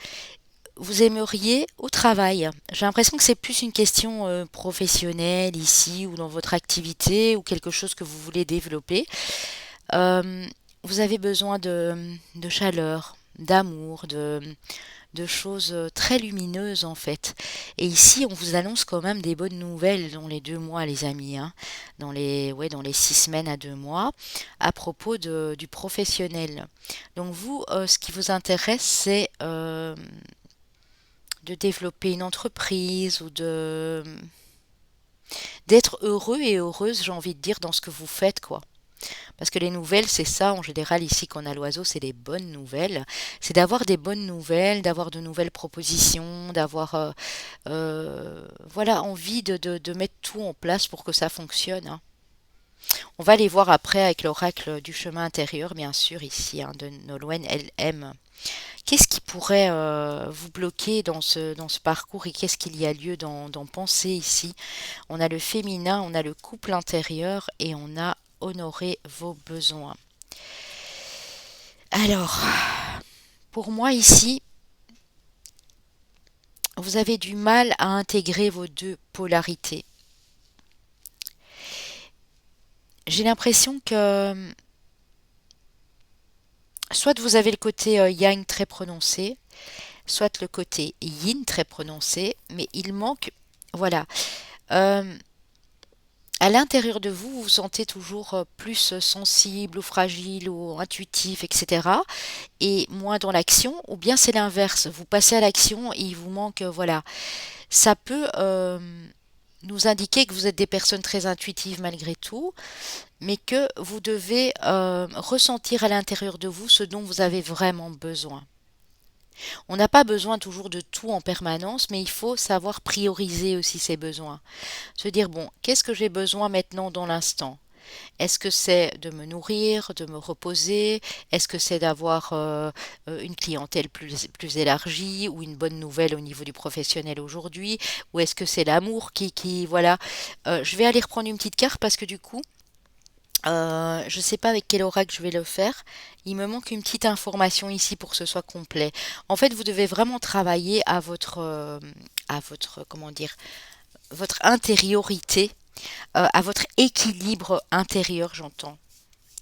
Vous aimeriez au travail. J'ai l'impression que c'est plus une question professionnelle ici ou dans votre activité ou quelque chose que vous voulez développer. Euh, vous avez besoin de chaleur, d'amour, de choses très lumineuses en fait. Et ici, on vous annonce quand même des bonnes nouvelles dans les 2 mois, les amis, hein, dans les 6 semaines à 2 mois, à propos du professionnel. Donc vous, ce qui vous intéresse, c'est de développer une entreprise ou d'être heureux et heureuse, j'ai envie de dire, dans ce que vous faites, quoi. Parce que les nouvelles, c'est ça, en général, ici, qu'on a l'oiseau, c'est des bonnes nouvelles. C'est d'avoir des bonnes nouvelles, d'avoir de nouvelles propositions, d'avoir, voilà, envie de mettre tout en place pour que ça fonctionne, hein. On va les voir après avec l'oracle du chemin intérieur, bien sûr, ici, hein, de Nolwenn LM. Qu'est-ce qui pourrait vous bloquer dans ce parcours et qu'est-ce qu'il y a lieu d'en penser ici? On a le féminin, on a le couple intérieur et on a honorer vos besoins. Alors, pour moi ici, vous avez du mal à intégrer vos deux polarités. j'ai l'impression que soit vous avez le côté yang très prononcé, soit le côté yin très prononcé, mais il manque, voilà. Euh, à l'intérieur de vous, vous vous sentez toujours plus sensible ou fragile ou intuitif, etc. Et moins dans l'action, ou bien c'est l'inverse. Vous passez à l'action et il vous manque, voilà. Ça peut nous indiquer que vous êtes des personnes très intuitives malgré tout, mais que vous devez ressentir à l'intérieur de vous ce dont vous avez vraiment besoin. On n'a pas besoin toujours de tout en permanence, mais il faut savoir prioriser aussi ses besoins. Se dire, bon, qu'est-ce que j'ai besoin maintenant dans l'instant? Est-ce que c'est de me nourrir, de me reposer? Est-ce que c'est d'avoir une clientèle plus élargie ou une bonne nouvelle au niveau du professionnel aujourd'hui? Ou est-ce que c'est l'amour voilà. Je vais aller reprendre une petite carte parce que du coup, je ne sais pas avec quel oracle je vais le faire. Il me manque une petite information ici pour que ce soit complet. En fait, vous devez vraiment travailler à votre, comment dire, votre intériorité, à votre équilibre intérieur, j'entends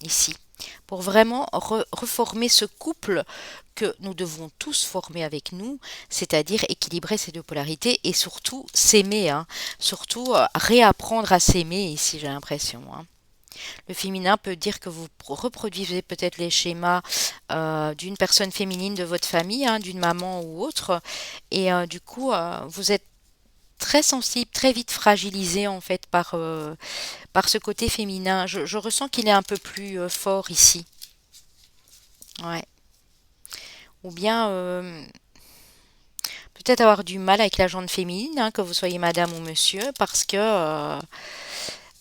ici, pour vraiment reformer ce couple que nous devons tous former avec nous, c'est-à-dire équilibrer ces deux polarités et surtout s'aimer, hein. Surtout réapprendre à s'aimer ici, j'ai l'impression, hein. Le féminin peut dire que vous reproduisez peut-être les schémas d'une personne féminine de votre famille, hein, d'une maman ou autre, et du coup, vous êtes très sensible, très vite fragilisé en fait par ce côté féminin. Je ressens qu'il est un peu plus fort ici. Ouais. Ou bien peut-être avoir du mal avec la jante féminine, hein, que vous soyez madame ou monsieur, parce que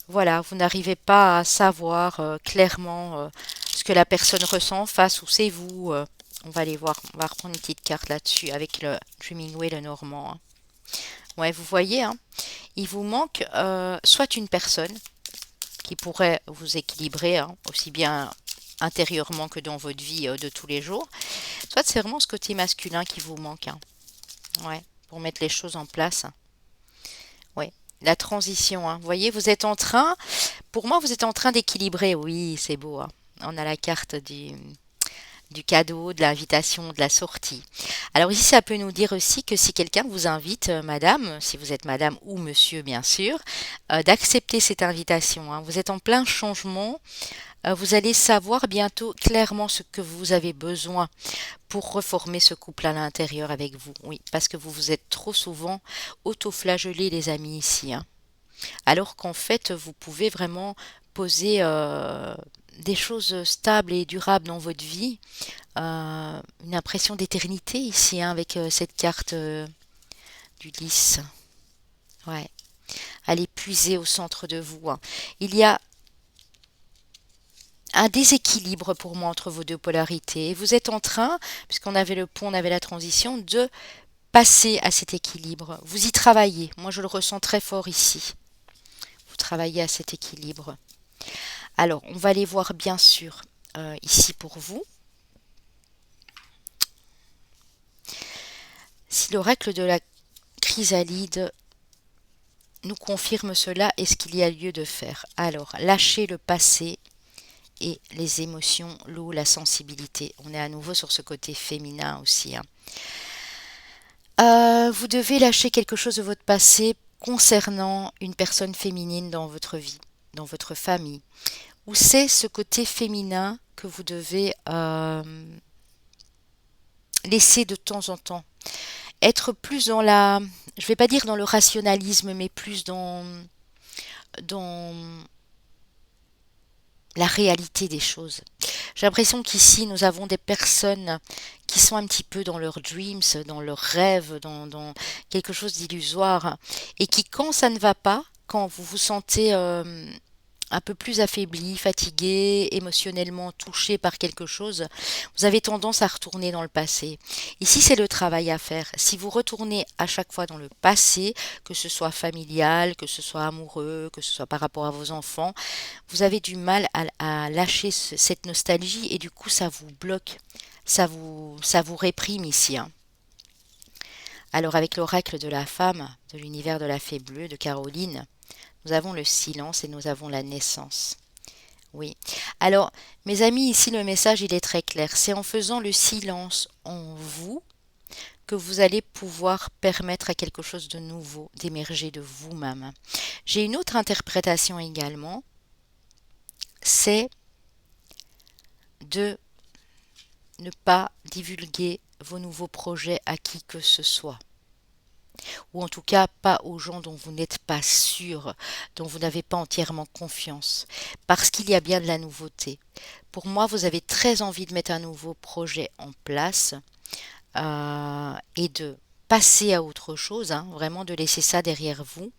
voilà, vous n'arrivez pas à savoir clairement ce que la personne ressent face ou c'est vous. On va aller voir, on va reprendre une petite carte là-dessus avec le Dreaming le normand, hein. Ouais, vous voyez, hein, il vous manque soit une personne qui pourrait vous équilibrer, hein, aussi bien intérieurement que dans votre vie de tous les jours, soit c'est vraiment ce côté masculin qui vous manque, hein. Ouais, pour mettre les choses en place. Ouais, la transition, hein. Vous voyez, vous êtes en train, pour moi, vous êtes en train d'équilibrer. Oui, c'est beau, hein. On a la carte du cadeau, de l'invitation, de la sortie. Alors ici, ça peut nous dire aussi que si quelqu'un vous invite, madame, si vous êtes madame ou monsieur, bien sûr, d'accepter cette invitation, hein. Vous êtes en plein changement. Vous allez savoir bientôt clairement ce que vous avez besoin pour reformer ce couple à l'intérieur avec vous. Oui, parce que vous vous êtes trop souvent auto-flagellés, les amis, ici, hein. Alors qu'en fait, vous pouvez vraiment poser des choses stables et durables dans votre vie. Une impression d'éternité ici, hein, avec cette carte du lys. Ouais. Allez puiser au centre de vous, hein. Il y a un déséquilibre pour moi entre vos deux polarités. Vous êtes en train, puisqu'on avait le pont, on avait la transition, de passer à cet équilibre. Vous y travaillez. Moi, je le ressens très fort ici. Vous travaillez à cet équilibre. Alors, on va aller voir bien sûr ici pour vous. Si l'oracle de la chrysalide nous confirme cela, est-ce qu'il y a lieu de faire? Alors, lâchez le passé et les émotions, l'eau, la sensibilité. On est à nouveau sur ce côté féminin aussi, hein. Vous devez lâcher quelque chose de votre passé concernant une personne féminine dans votre vie, dans votre famille. Ou c'est ce côté féminin que vous devez laisser de temps en temps. Être plus dans je vais pas dire dans le rationalisme, mais plus dans la réalité des choses. J'ai l'impression qu'ici, nous avons des personnes qui sont un petit peu dans leurs dreams, dans leurs rêves, dans quelque chose d'illusoire, et qui, quand ça ne va pas, quand vous vous sentez un peu plus affaibli, fatigué, émotionnellement touché par quelque chose, vous avez tendance à retourner dans le passé. Ici, c'est le travail à faire. Si vous retournez à chaque fois dans le passé, que ce soit familial, que ce soit amoureux, que ce soit par rapport à vos enfants, vous avez du mal à lâcher cette nostalgie et du coup, ça vous bloque, ça vous réprime ici, hein. Alors, avec l'oracle de la femme, de l'univers de la fée bleue, de Caroline, nous avons le silence et nous avons la naissance. Oui. Alors, mes amis, ici, le message, il est très clair. C'est en faisant le silence en vous que vous allez pouvoir permettre à quelque chose de nouveau d'émerger de vous-même. J'ai une autre interprétation également, c'est de ne pas divulguer vos nouveaux projets à qui que ce soit. Ou en tout cas pas aux gens dont vous n'êtes pas sûr, dont vous n'avez pas entièrement confiance, parce qu'il y a bien de la nouveauté. Pour moi, vous avez très envie de mettre un nouveau projet en place et de passer à autre chose, hein, vraiment de laisser ça derrière vous.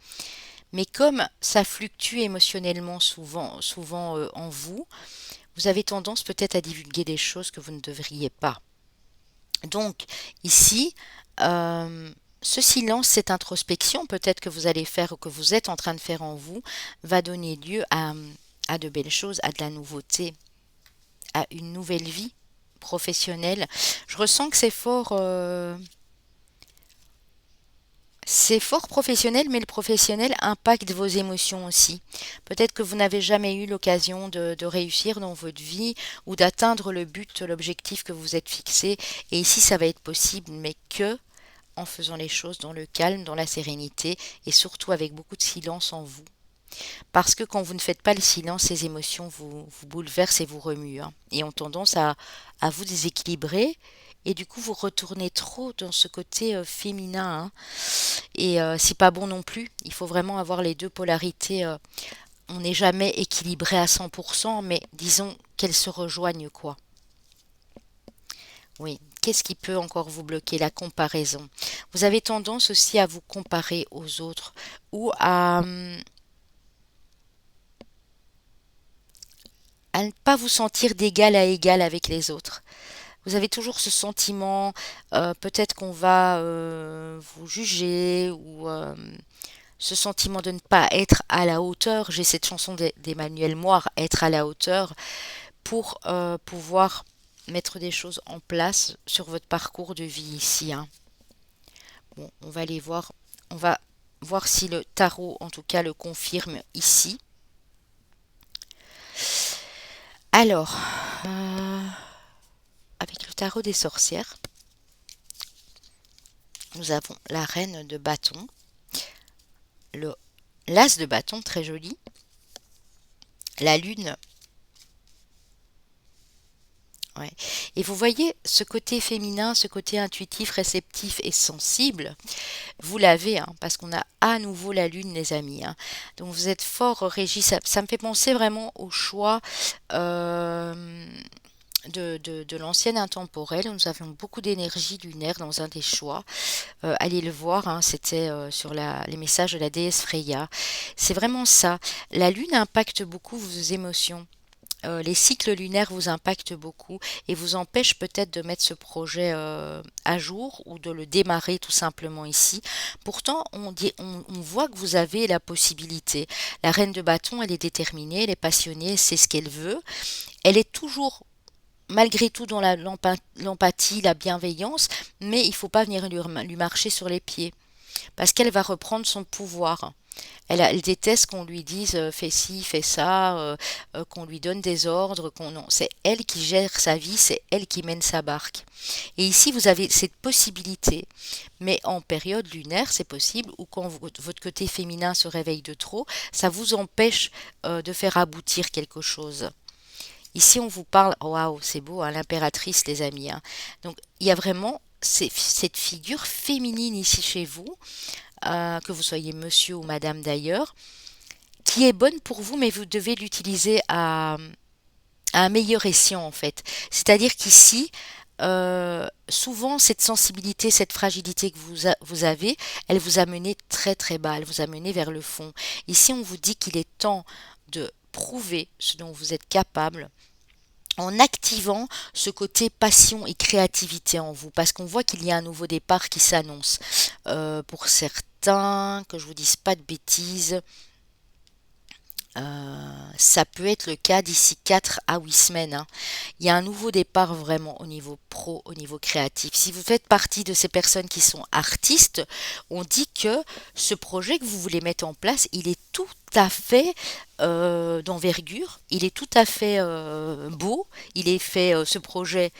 Mais comme ça fluctue émotionnellement souvent en vous, vous avez tendance peut-être à divulguer des choses que vous ne devriez pas. Donc ici, euh, ce silence, cette introspection peut-être que vous allez faire ou que vous êtes en train de faire en vous, va donner lieu à de belles choses, à de la nouveauté, à une nouvelle vie professionnelle. Je ressens que c'est fort professionnel, mais le professionnel impacte vos émotions aussi. Peut-être que vous n'avez jamais eu l'occasion de réussir dans votre vie ou d'atteindre le but, l'objectif que vous êtes fixé. Et ici, ça va être possible, mais que en faisant les choses dans le calme, dans la sérénité et surtout avec beaucoup de silence en vous. Parce que quand vous ne faites pas le silence, ces émotions vous bouleversent et vous remuent, hein, et ont tendance à vous déséquilibrer. Et du coup, vous retournez trop dans ce côté féminin, hein. Et c'est pas bon non plus. Il faut vraiment avoir les deux polarités. On n'est jamais équilibré à 100%, mais disons qu'elles se rejoignent, quoi. Oui. Qu'est-ce qui peut encore vous bloquer? La comparaison. Vous avez tendance aussi à vous comparer aux autres ou à ne pas vous sentir d'égal à égal avec les autres. Vous avez toujours ce sentiment, peut-être qu'on va vous juger ou ce sentiment de ne pas être à la hauteur. J'ai cette chanson d'Emmanuel Moire, Être à la hauteur, pour pouvoir mettre des choses en place sur votre parcours de vie ici, hein. Bon, on va aller voir. On va voir si le tarot, en tout cas, le confirme ici. Alors, avec le tarot des sorcières, nous avons la reine de bâton, le l'as de bâton, très joli, la lune. Ouais. Et vous voyez ce côté féminin, ce côté intuitif, réceptif et sensible, vous l'avez, hein, parce qu'on a à nouveau la lune, les amis, hein. Donc vous êtes fort régi. Ça me fait penser vraiment au choix euh, de l'ancienne intemporelle. Nous avions beaucoup d'énergie lunaire dans un des choix. Allez le voir, hein, c'était sur les messages de la déesse Freya. C'est vraiment ça. La lune impacte beaucoup vos émotions. Les cycles lunaires vous impactent beaucoup et vous empêchent peut-être de mettre ce projet à jour ou de le démarrer tout simplement ici. Pourtant, on voit que vous avez la possibilité. La reine de bâton, elle est déterminée, elle est passionnée, elle sait ce qu'elle veut. Elle est toujours malgré tout dans l'empathie, la bienveillance, mais il ne faut pas venir lui marcher sur les pieds parce qu'elle va reprendre son pouvoir. Elle déteste qu'on lui dise fais ci, fais ça, qu'on lui donne des ordres, qu'on non, c'est elle qui gère sa vie, c'est elle qui mène sa barque. Et ici, vous avez cette possibilité, mais en période lunaire, c'est possible, ou quand votre côté féminin se réveille de trop, ça vous empêche de faire aboutir quelque chose. Ici, on vous parle, waouh, c'est beau, hein, l'impératrice, les amis, hein. Donc, il y a vraiment cette figure féminine ici chez vous, que vous soyez monsieur ou madame d'ailleurs, qui est bonne pour vous, mais vous devez l'utiliser à un meilleur escient en fait. C'est-à-dire qu'ici, souvent cette sensibilité, cette fragilité que vous avez, elle vous a mené très très bas, elle vous a mené vers le fond. Ici, on vous dit qu'il est temps de prouver ce dont vous êtes capable en activant ce côté passion et créativité en vous, parce qu'on voit qu'il y a un nouveau départ qui s'annonce. Pour certains, que je vous dise pas de bêtises, Ça peut être le cas d'ici 4 à 8 semaines, hein. Il y a un nouveau départ vraiment au niveau pro, au niveau créatif. Si vous faites partie de ces personnes qui sont artistes, on dit que ce projet que vous voulez mettre en place, il est tout à fait d'envergure, il est tout à fait beau, il est fait, ce projet,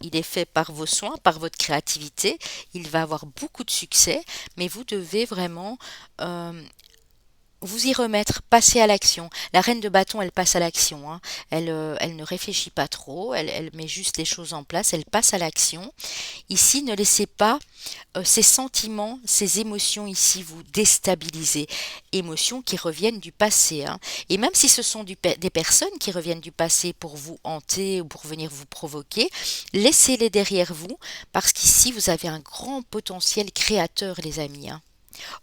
il est fait par vos soins, par votre créativité, il va avoir beaucoup de succès, mais vous devez vraiment euh, vous y remettre, passer à l'action. La reine de bâton, elle passe à l'action, hein. Elle ne réfléchit pas trop, elle met juste les choses en place, elle passe à l'action. Ici, ne laissez pas ces sentiments, ces émotions ici vous déstabiliser. Émotions qui reviennent du passé, hein. Et même si ce sont des personnes qui reviennent du passé pour vous hanter ou pour venir vous provoquer, laissez-les derrière vous parce qu'ici, vous avez un grand potentiel créateur, les amis, hein.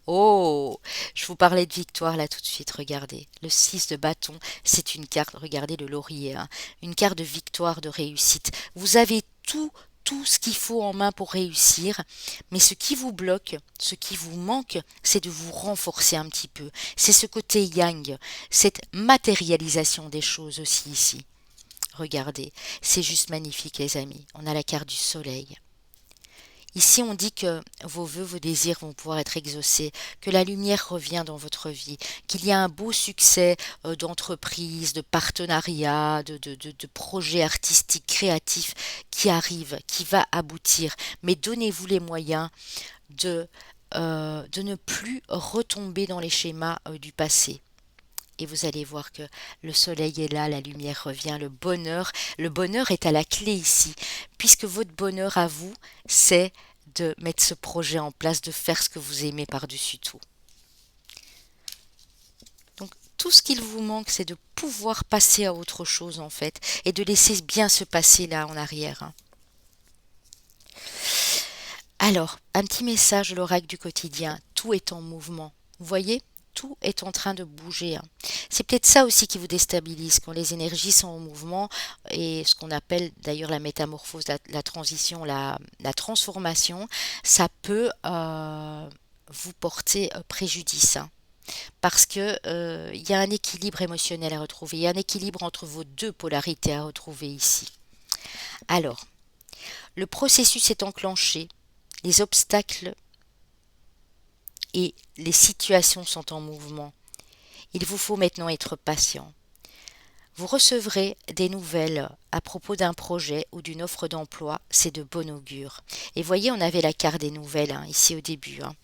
Oh, je vous parlais de victoire là tout de suite, regardez. Le 6 de bâton, c'est une carte, regardez le laurier, hein, une carte de victoire, de réussite. Vous avez tout ce qu'il faut en main pour réussir, mais ce qui vous bloque, ce qui vous manque, c'est de vous renforcer un petit peu. C'est ce côté yang, cette matérialisation des choses aussi ici. Regardez, c'est juste magnifique les amis. On a la carte du soleil. Ici, on dit que vos vœux, vos désirs vont pouvoir être exaucés, que la lumière revient dans votre vie, qu'il y a un beau succès d'entreprise, de partenariat, de projets artistiques, créatifs qui arrive, qui va aboutir. Mais donnez-vous les moyens de ne plus retomber dans les schémas du passé. Et vous allez voir que le soleil est là, la lumière revient, le bonheur est à la clé ici, puisque votre bonheur à vous, c'est de mettre ce projet en place, de faire ce que vous aimez par-dessus tout. Donc tout ce qu'il vous manque, c'est de pouvoir passer à autre chose en fait, et de laisser bien se passer là en arrière, hein. Alors, un petit message de l'oracle du quotidien, tout est en mouvement. Vous voyez, tout est en train de bouger, hein. C'est peut-être ça aussi qui vous déstabilise, quand les énergies sont en mouvement, et ce qu'on appelle d'ailleurs la métamorphose, la transition, la transformation, ça peut vous porter préjudice, hein. Parce que il y a un équilibre émotionnel à retrouver, il y a un équilibre entre vos deux polarités à retrouver ici. Alors, le processus est enclenché, les obstacles et les situations sont en mouvement. Il vous faut maintenant être patient. Vous recevrez des nouvelles à propos d'un projet ou d'une offre d'emploi, c'est de bon augure. Et voyez, on avait la carte des nouvelles, hein, ici au début, hein,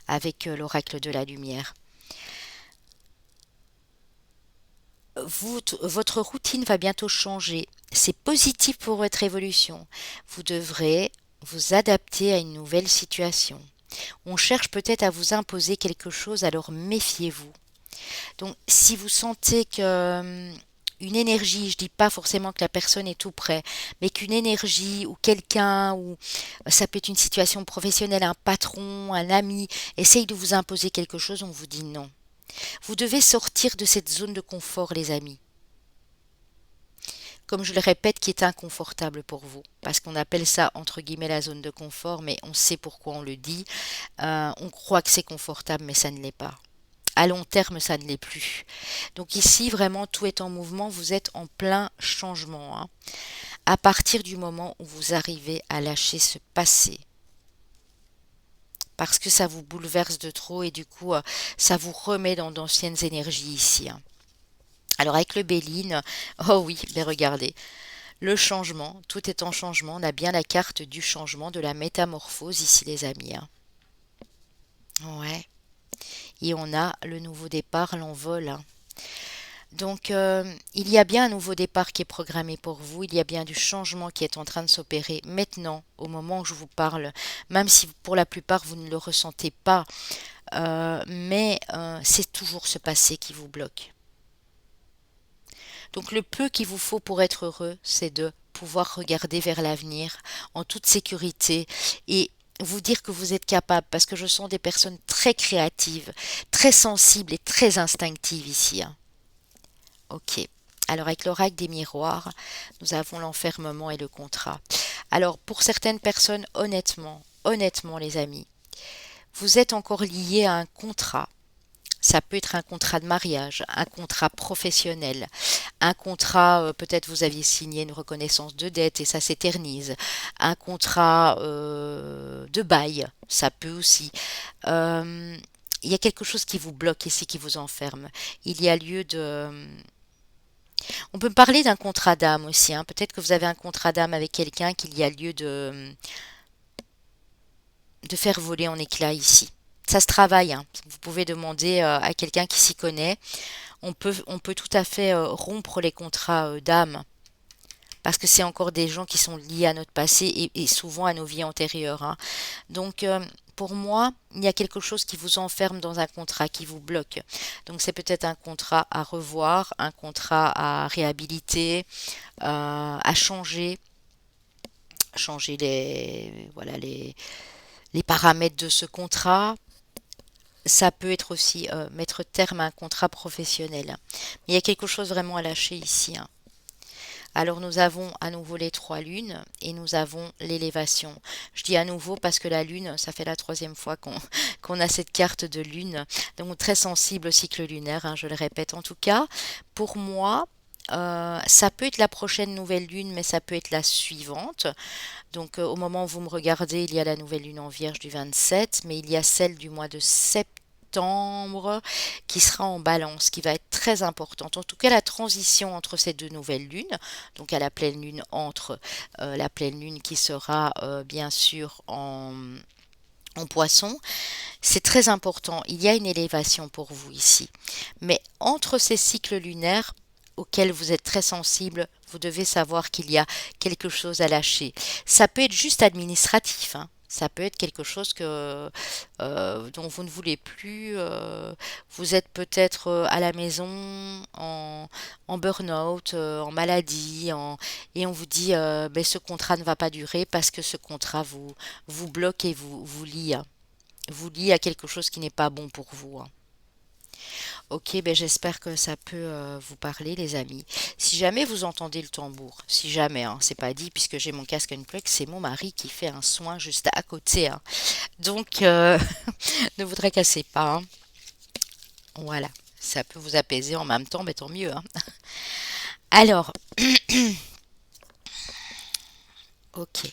avec l'oracle de la lumière. Votre routine va bientôt changer. C'est positif pour votre évolution. Vous devrez vous adapter à une nouvelle situation. On cherche peut-être à vous imposer quelque chose, alors méfiez-vous. Donc, si vous sentez que une énergie, je dis pas forcément que la personne est tout près, mais qu'une énergie ou quelqu'un, ou ça peut être une situation professionnelle, un patron, un ami, essaye de vous imposer quelque chose, on vous dit non. Vous devez sortir de cette zone de confort, les amis. Comme je le répète, qui est inconfortable pour vous. Parce qu'on appelle ça, entre guillemets, la zone de confort, mais on sait pourquoi on le dit. On croit que c'est confortable, mais ça ne l'est pas. À long terme, ça ne l'est plus. Donc ici, vraiment, tout est en mouvement. Vous êtes en plein changement, hein. À partir du moment où vous arrivez à lâcher ce passé, parce que ça vous bouleverse de trop et du coup, ça vous remet dans d'anciennes énergies ici, hein. Alors avec le Béline, oh oui, mais regardez, le changement, tout est en changement. On a bien la carte du changement, de la métamorphose ici, les amis, hein. Ouais. Et on a le nouveau départ, l'envol, hein. Donc, il y a bien un nouveau départ qui est programmé pour vous, il y a bien du changement qui est en train de s'opérer maintenant, au moment où je vous parle, même si pour la plupart vous ne le ressentez pas, mais c'est toujours ce passé qui vous bloque. Donc, le peu qu'il vous faut pour être heureux, c'est de pouvoir regarder vers l'avenir en toute sécurité et vous dire que vous êtes capable, parce que je sens des personnes très créatives, très sensibles et très instinctives ici, hein. Ok. Alors avec l'oracle des miroirs, nous avons l'enfermement et le contrat. Alors pour certaines personnes, honnêtement les amis, vous êtes encore liés à un contrat. Ça peut être un contrat de mariage, un contrat professionnel, un contrat, peut-être vous aviez signé une reconnaissance de dette et ça s'éternise, un contrat de bail, ça peut aussi. Euh, il y a quelque chose qui vous bloque ici, qui vous enferme. Il y a lieu de... On peut parler d'un contrat d'âme aussi, hein. Peut-être que vous avez un contrat d'âme avec quelqu'un qu'il y a lieu de faire voler en éclats ici. Ça se travaille, hein. Vous pouvez demander à quelqu'un qui s'y connaît. On peut tout à fait rompre les contrats d'âme parce que c'est encore des gens qui sont liés à notre passé et souvent à nos vies antérieures, hein. Donc, pour moi, il y a quelque chose qui vous enferme dans un contrat, qui vous bloque. Donc, c'est peut-être un contrat à revoir, un contrat à réhabiliter, à changer voilà, les paramètres de ce contrat. Ça peut être aussi mettre terme à un contrat professionnel. Mais il y a quelque chose vraiment à lâcher ici, hein. Alors nous avons à nouveau les trois lunes et nous avons l'élévation. Je dis à nouveau parce que la lune, ça fait la troisième fois qu'on a cette carte de lune. Donc très sensible au cycle lunaire, hein, je le répète. En tout cas, pour moi, ça peut être la prochaine nouvelle lune, mais ça peut être la suivante. Donc au moment où vous me regardez, il y a la nouvelle lune en Vierge du 27, mais il y a celle du mois de septembre qui sera en balance, qui va être très importante. En tout cas, la transition entre ces deux nouvelles lunes, donc à la pleine lune entre la pleine lune qui sera bien sûr en poisson, c'est très important. Il y a une élévation pour vous ici. Mais entre ces cycles lunaires auxquels vous êtes très sensible, vous devez savoir qu'il y a quelque chose à lâcher. Ça peut être juste administratif, hein. Ça peut être quelque chose dont vous ne voulez plus. Vous êtes peut-être à la maison en burn-out, en maladie, et on vous dit ben, ce contrat ne va pas durer parce que ce contrat vous bloque et vous lie à quelque chose qui n'est pas bon pour vous, hein. Ok, ben j'espère que ça peut vous parler, les amis. Si jamais vous entendez le tambour, si jamais, hein, c'est pas dit puisque j'ai mon casque unplug, c'est mon mari qui fait un soin juste à côté, hein. Donc, ne vous tracassez pas, hein. Voilà, ça peut vous apaiser en même temps, mais tant mieux, hein. Alors, ok.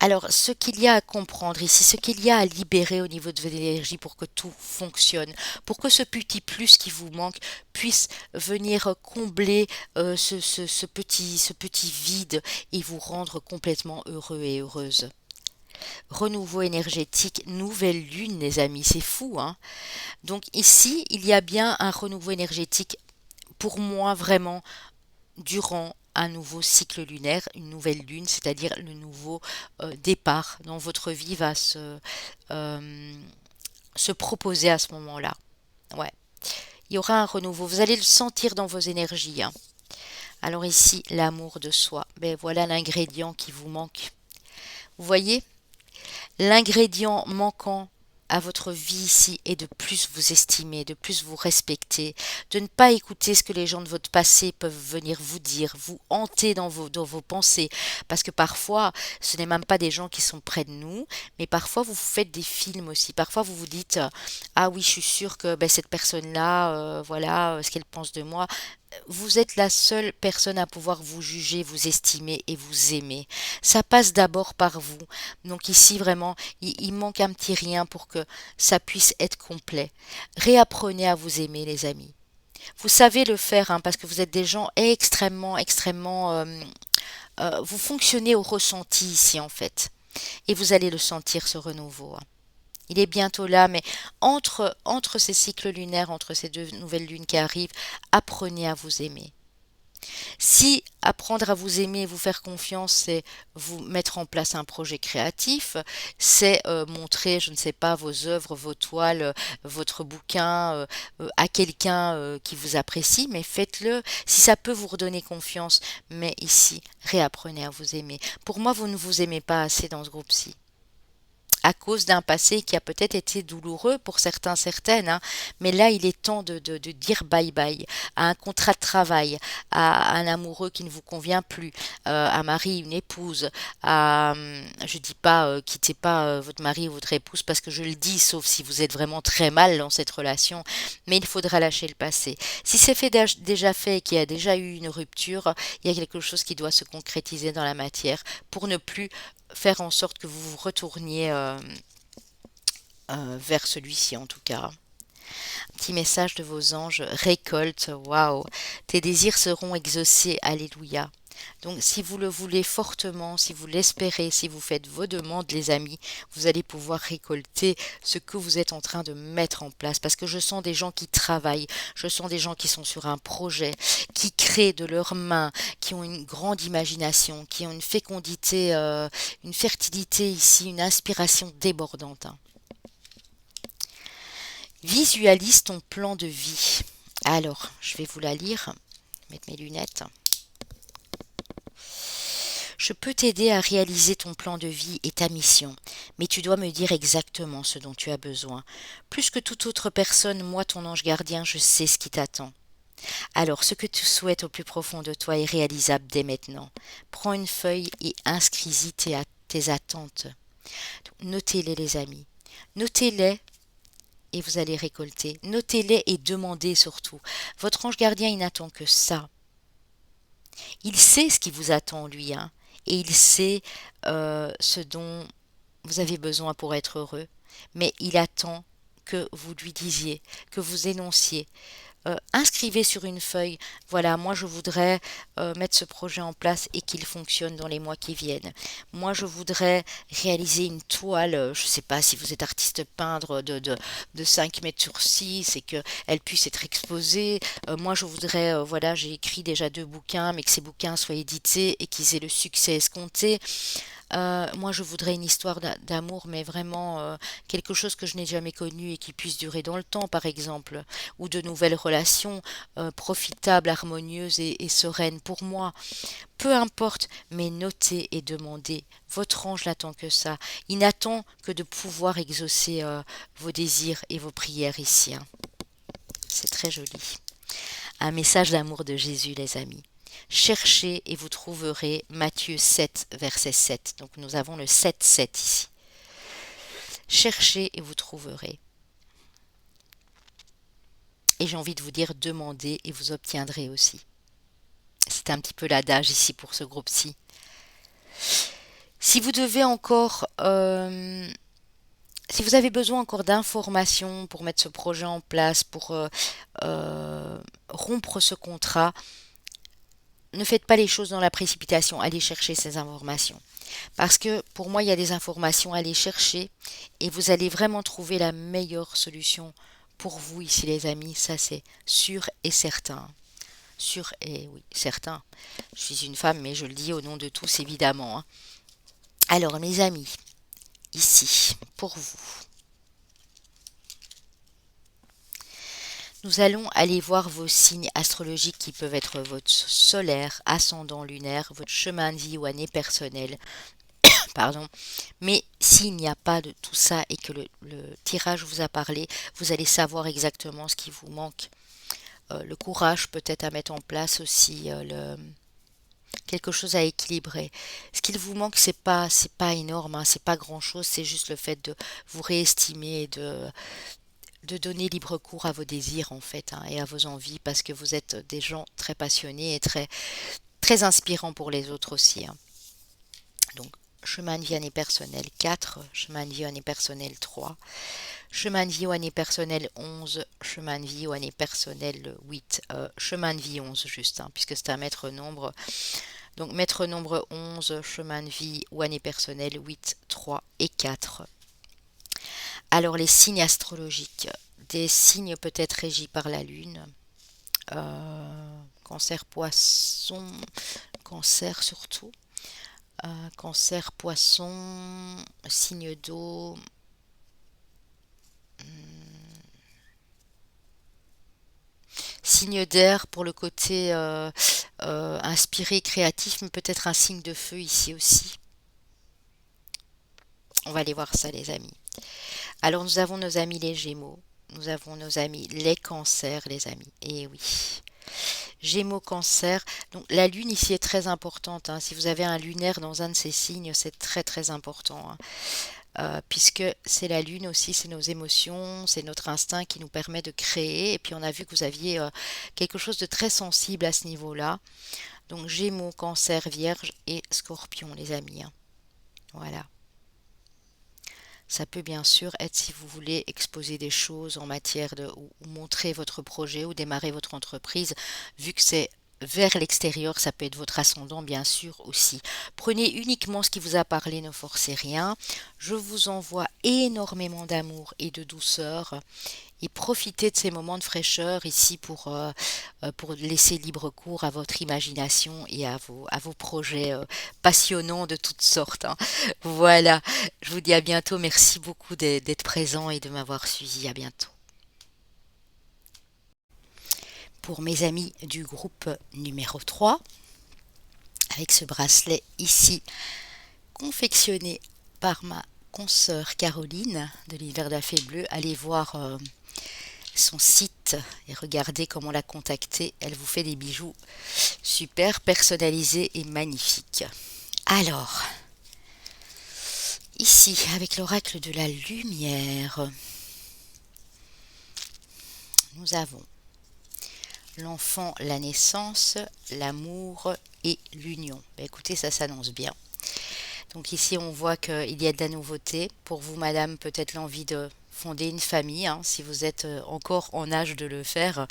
Alors, ce qu'il y a à comprendre ici, ce qu'il y a à libérer au niveau de votre énergie pour que tout fonctionne, pour que ce petit plus qui vous manque puisse venir combler ce petit vide et vous rendre complètement heureux et heureuse. Renouveau énergétique, nouvelle lune, les amis, c'est fou, hein? Donc ici, il y a bien un renouveau énergétique pour moi vraiment durant un nouveau cycle lunaire, une nouvelle lune, c'est-à-dire le nouveau départ dont votre vie va euh, se proposer à ce moment-là. Ouais, il y aura un renouveau. Vous allez le sentir dans vos énergies, hein. Alors ici, l'amour de soi. Ben voilà l'ingrédient qui vous manque. Vous voyez, l'ingrédient manquant à votre vie ici est de plus vous estimer, de plus vous respecter, de ne pas écouter ce que les gens de votre passé peuvent venir vous dire, vous hanter dans vos pensées. Parce que parfois, ce n'est même pas des gens qui sont près de nous, mais parfois vous faites des films aussi. Parfois vous vous dites, ah oui, je suis sûre que ben, cette personne-là, voilà, ce qu'elle pense de moi. Vous êtes la seule personne à pouvoir vous juger, vous estimer et vous aimer. Ça passe d'abord par vous. Donc ici, vraiment, il manque un petit rien pour que ça puisse être complet. Réapprenez à vous aimer, les amis. Vous savez le faire, hein, parce que vous êtes des gens extrêmement, extrêmement... vous fonctionnez au ressenti ici, en fait. Et vous allez le sentir, ce renouveau, hein. Il est bientôt là, mais entre ces cycles lunaires, entre ces deux nouvelles lunes qui arrivent, apprenez à vous aimer. Si apprendre à vous aimer et vous faire confiance, c'est vous mettre en place un projet créatif, c'est montrer, je ne sais pas, vos œuvres, vos toiles, votre bouquin à quelqu'un qui vous apprécie, mais faites-le si ça peut vous redonner confiance. Mais ici, réapprenez à vous aimer. Pour moi, vous ne vous aimez pas assez dans ce groupe-ci. à cause d'un passé qui a peut-être été douloureux pour certains, certaines, hein. Mais là, il est temps de dire bye bye à un contrat de travail, à un amoureux qui ne vous convient plus, un mari, une épouse, je dis pas, quittez pas votre mari ou votre épouse parce que je le dis, sauf si vous êtes vraiment très mal dans cette relation, mais il faudra lâcher le passé. Si c'est déjà fait et qu'il y a déjà eu une rupture, il y a quelque chose qui doit se concrétiser dans la matière pour ne plus faire en sorte que vous vous retourniez vers celui-ci en tout cas. Petit message de vos anges, récolte, waouh, tes désirs seront exaucés, alléluia. Donc si vous le voulez fortement, si vous l'espérez, si vous faites vos demandes les amis, vous allez pouvoir récolter ce que vous êtes en train de mettre en place. Parce que je sens des gens qui travaillent, je sens des gens qui sont sur un projet, qui créent de leurs mains, qui ont une grande imagination, qui ont une fécondité, une fertilité ici, une inspiration débordante, hein. Visualise ton plan de vie. Alors, je vais vous la lire, mettre mes lunettes. Je peux t'aider à réaliser ton plan de vie et ta mission, mais tu dois me dire exactement ce dont tu as besoin. Plus que toute autre personne, moi, ton ange gardien, je sais ce qui t'attend. Alors, ce que tu souhaites au plus profond de toi est réalisable dès maintenant. Prends une feuille et inscris-y tes attentes. Notez-les, les amis. Notez-les et vous allez récolter. Notez-les et demandez surtout. Votre ange gardien, il n'attend que ça. Il sait ce qui vous attend, lui, hein, et il sait ce dont vous avez besoin pour être heureux, mais il attend que vous lui disiez, que vous énonciez. Inscrivez sur une feuille, voilà, moi je voudrais mettre ce projet en place et qu'il fonctionne dans les mois qui viennent. Moi je voudrais réaliser une toile, je ne sais pas si vous êtes artiste peintre de 5 mètres sur 6 et qu'elle puisse être exposée. Moi je voudrais, voilà, j'ai écrit déjà 2 bouquins, mais que ces bouquins soient édités et qu'ils aient le succès escompté. Moi, je voudrais une histoire d'amour, mais vraiment quelque chose que je n'ai jamais connu et qui puisse durer dans le temps, par exemple, ou de nouvelles relations profitables, harmonieuses et sereines pour moi. Peu importe, mais notez et demandez. Votre ange n'attend que ça. Il n'attend que de pouvoir exaucer vos désirs et vos prières ici, hein. C'est très joli. Un message d'amour de Jésus, les amis. Cherchez et vous trouverez. Matthieu 7, verset 7. Donc nous avons le 7-7 ici. Cherchez et vous trouverez. Et j'ai envie de vous dire, demandez et vous obtiendrez aussi. C'est un petit peu l'adage ici pour ce groupe-ci. Si vous devez encore... si vous avez besoin encore d'informations pour mettre ce projet en place, pour rompre ce contrat, ne faites pas les choses dans la précipitation, allez chercher ces informations. Parce que pour moi, il y a des informations à aller chercher et vous allez vraiment trouver la meilleure solution pour vous ici, les amis. Ça, c'est sûr et certain. Sûr et oui, certain. Je suis une femme, mais je le dis au nom de tous, évidemment, hein. Alors, mes amis, ici, pour vous, nous allons aller voir vos signes astrologiques qui peuvent être votre solaire, ascendant lunaire, votre chemin de vie ou année personnelle. Pardon. Mais s'il n'y a pas de tout ça et que le tirage vous a parlé, vous allez savoir exactement ce qui vous manque. Le courage peut-être à mettre en place aussi, quelque chose à équilibrer. Ce qu'il vous manque, c'est pas énorme, hein, c'est pas grand-chose, c'est juste le fait de vous réestimer et de donner libre cours à vos désirs en fait, hein, et à vos envies parce que vous êtes des gens très passionnés et très, très inspirants pour les autres aussi, hein. Donc, chemin de vie année personnelle 4, chemin de vie année personnelle 3, chemin de vie année personnelle 11, chemin de vie année personnelle 8, chemin de vie 11 juste, hein, puisque c'est un maître nombre. Donc, maître nombre 11, chemin de vie ou année personnelle 8, 3 et 4. Alors, les signes astrologiques. Des signes peut-être régis par la Lune. Cancer, poisson, cancer surtout. Cancer, poisson, signe d'eau. Signe d'air pour le côté inspiré, créatif, mais peut-être un signe de feu ici aussi. On va aller voir ça, les amis. Alors, nous avons nos amis les Gémeaux. Nous avons nos amis les Cancers, les amis. Et oui. Gémeaux, Cancer. Donc, la Lune ici est très importante, hein. Si vous avez un lunaire dans un de ces signes, c'est très très important, hein. Puisque c'est la Lune aussi, c'est nos émotions, c'est notre instinct qui nous permet de créer. Et puis, on a vu que vous aviez quelque chose de très sensible à ce niveau-là. Donc, Gémeaux, Cancer, Vierge et Scorpion, les amis, hein. Voilà. Ça peut bien sûr être si vous voulez exposer des choses en matière de ou montrer votre projet ou démarrer votre entreprise, vu que c'est vers l'extérieur, ça peut être votre ascendant bien sûr aussi. Prenez uniquement ce qui vous a parlé, ne forcez rien. Je vous envoie énormément d'amour et de douceur et profitez de ces moments de fraîcheur ici pour laisser libre cours à votre imagination et à vos projets passionnants de toutes sortes, hein. Voilà, je vous dis à bientôt. Merci beaucoup d'être présent et de m'avoir suivi. À bientôt. Pour mes amis du groupe numéro 3, avec ce bracelet ici, confectionné par ma consoeur Caroline de l'univers de la Fée Bleue, allez voir son site et regardez comment la contacter. Elle vous fait des bijoux super personnalisés et magnifiques. Alors, ici, avec l'oracle de la lumière, nous avons l'enfant, la naissance, l'amour et l'union. Ben, écoutez, ça s'annonce bien. Donc ici, on voit qu'il y a de la nouveauté. Pour vous, madame, peut-être l'envie de fonder une famille, hein, si vous êtes encore en âge de le faire.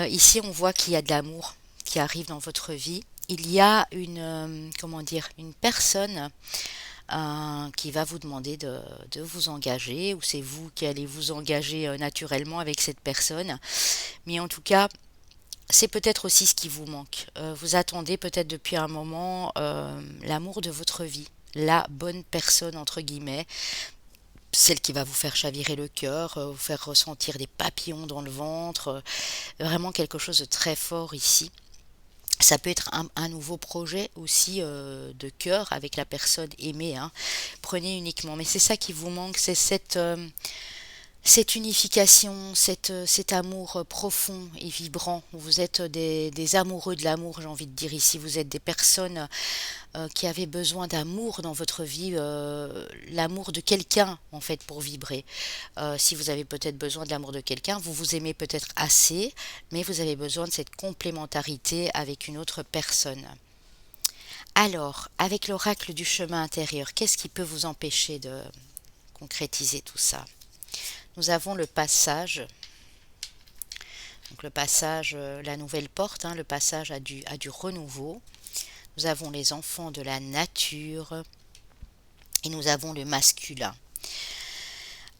Ici, on voit qu'il y a de l'amour qui arrive dans votre vie. Il y a comment dire, une personne qui va vous demander de vous engager, ou c'est vous qui allez vous engager naturellement avec cette personne. Mais en tout cas, c'est peut-être aussi ce qui vous manque. Vous attendez peut-être depuis un moment l'amour de votre vie, la bonne personne entre guillemets, celle qui va vous faire chavirer le cœur, vous faire ressentir des papillons dans le ventre, vraiment quelque chose de très fort ici. Ça peut être un nouveau projet aussi de cœur avec la personne aimée, hein. Prenez uniquement, mais c'est ça qui vous manque, c'est cette unification, cet amour profond et vibrant. Vous êtes des amoureux de l'amour, j'ai envie de dire ici. Vous êtes des personnes qui avaient besoin d'amour dans votre vie, l'amour de quelqu'un en fait pour vibrer. Si vous avez peut-être besoin de l'amour de quelqu'un, vous vous aimez peut-être assez, mais vous avez besoin de cette complémentarité avec une autre personne. Alors, avec l'oracle du chemin intérieur, qu'est-ce qui peut vous empêcher de concrétiser tout ça? Nous avons le passage, donc le passage, la nouvelle porte, hein, le passage à du renouveau. Nous avons les enfants de la nature et nous avons le masculin.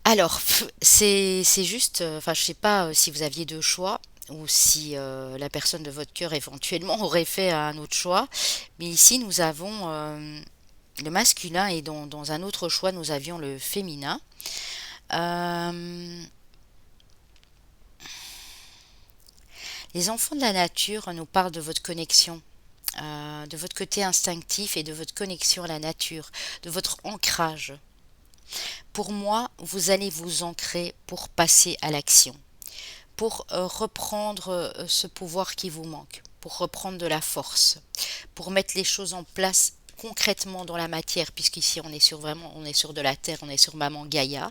Alors, c'est juste, enfin, je sais pas si vous aviez deux choix ou si la personne de votre cœur éventuellement aurait fait un autre choix, mais ici nous avons le masculin et dans un autre choix nous avions le féminin. Euh, Les enfants de la nature nous parlent de votre connexion, de votre côté instinctif et de votre connexion à la nature, de votre ancrage. Pour moi, vous allez vous ancrer pour passer à l'action, pour reprendre ce pouvoir qui vous manque, pour reprendre de la force, pour mettre les choses en place concrètement dans la matière, puisqu'ici on est sur vraiment, on est sur de la terre, on est sur Maman Gaïa.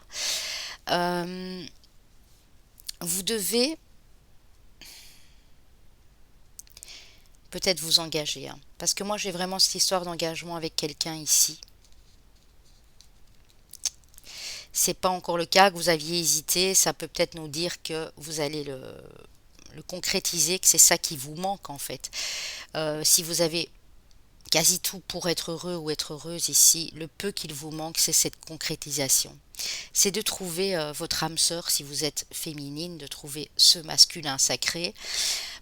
Euh, vous devez peut-être vous engager, hein. Parce que moi j'ai vraiment cette histoire d'engagement avec quelqu'un ici. C'est pas encore le cas, que vous aviez hésité, ça peut peut-être nous dire que vous allez le concrétiser, que c'est ça qui vous manque en fait. Si vous avez quasi tout pour être heureux ou être heureuse ici, le peu qu'il vous manque, c'est cette concrétisation. C'est de trouver votre âme sœur, si vous êtes féminine, de trouver ce masculin sacré.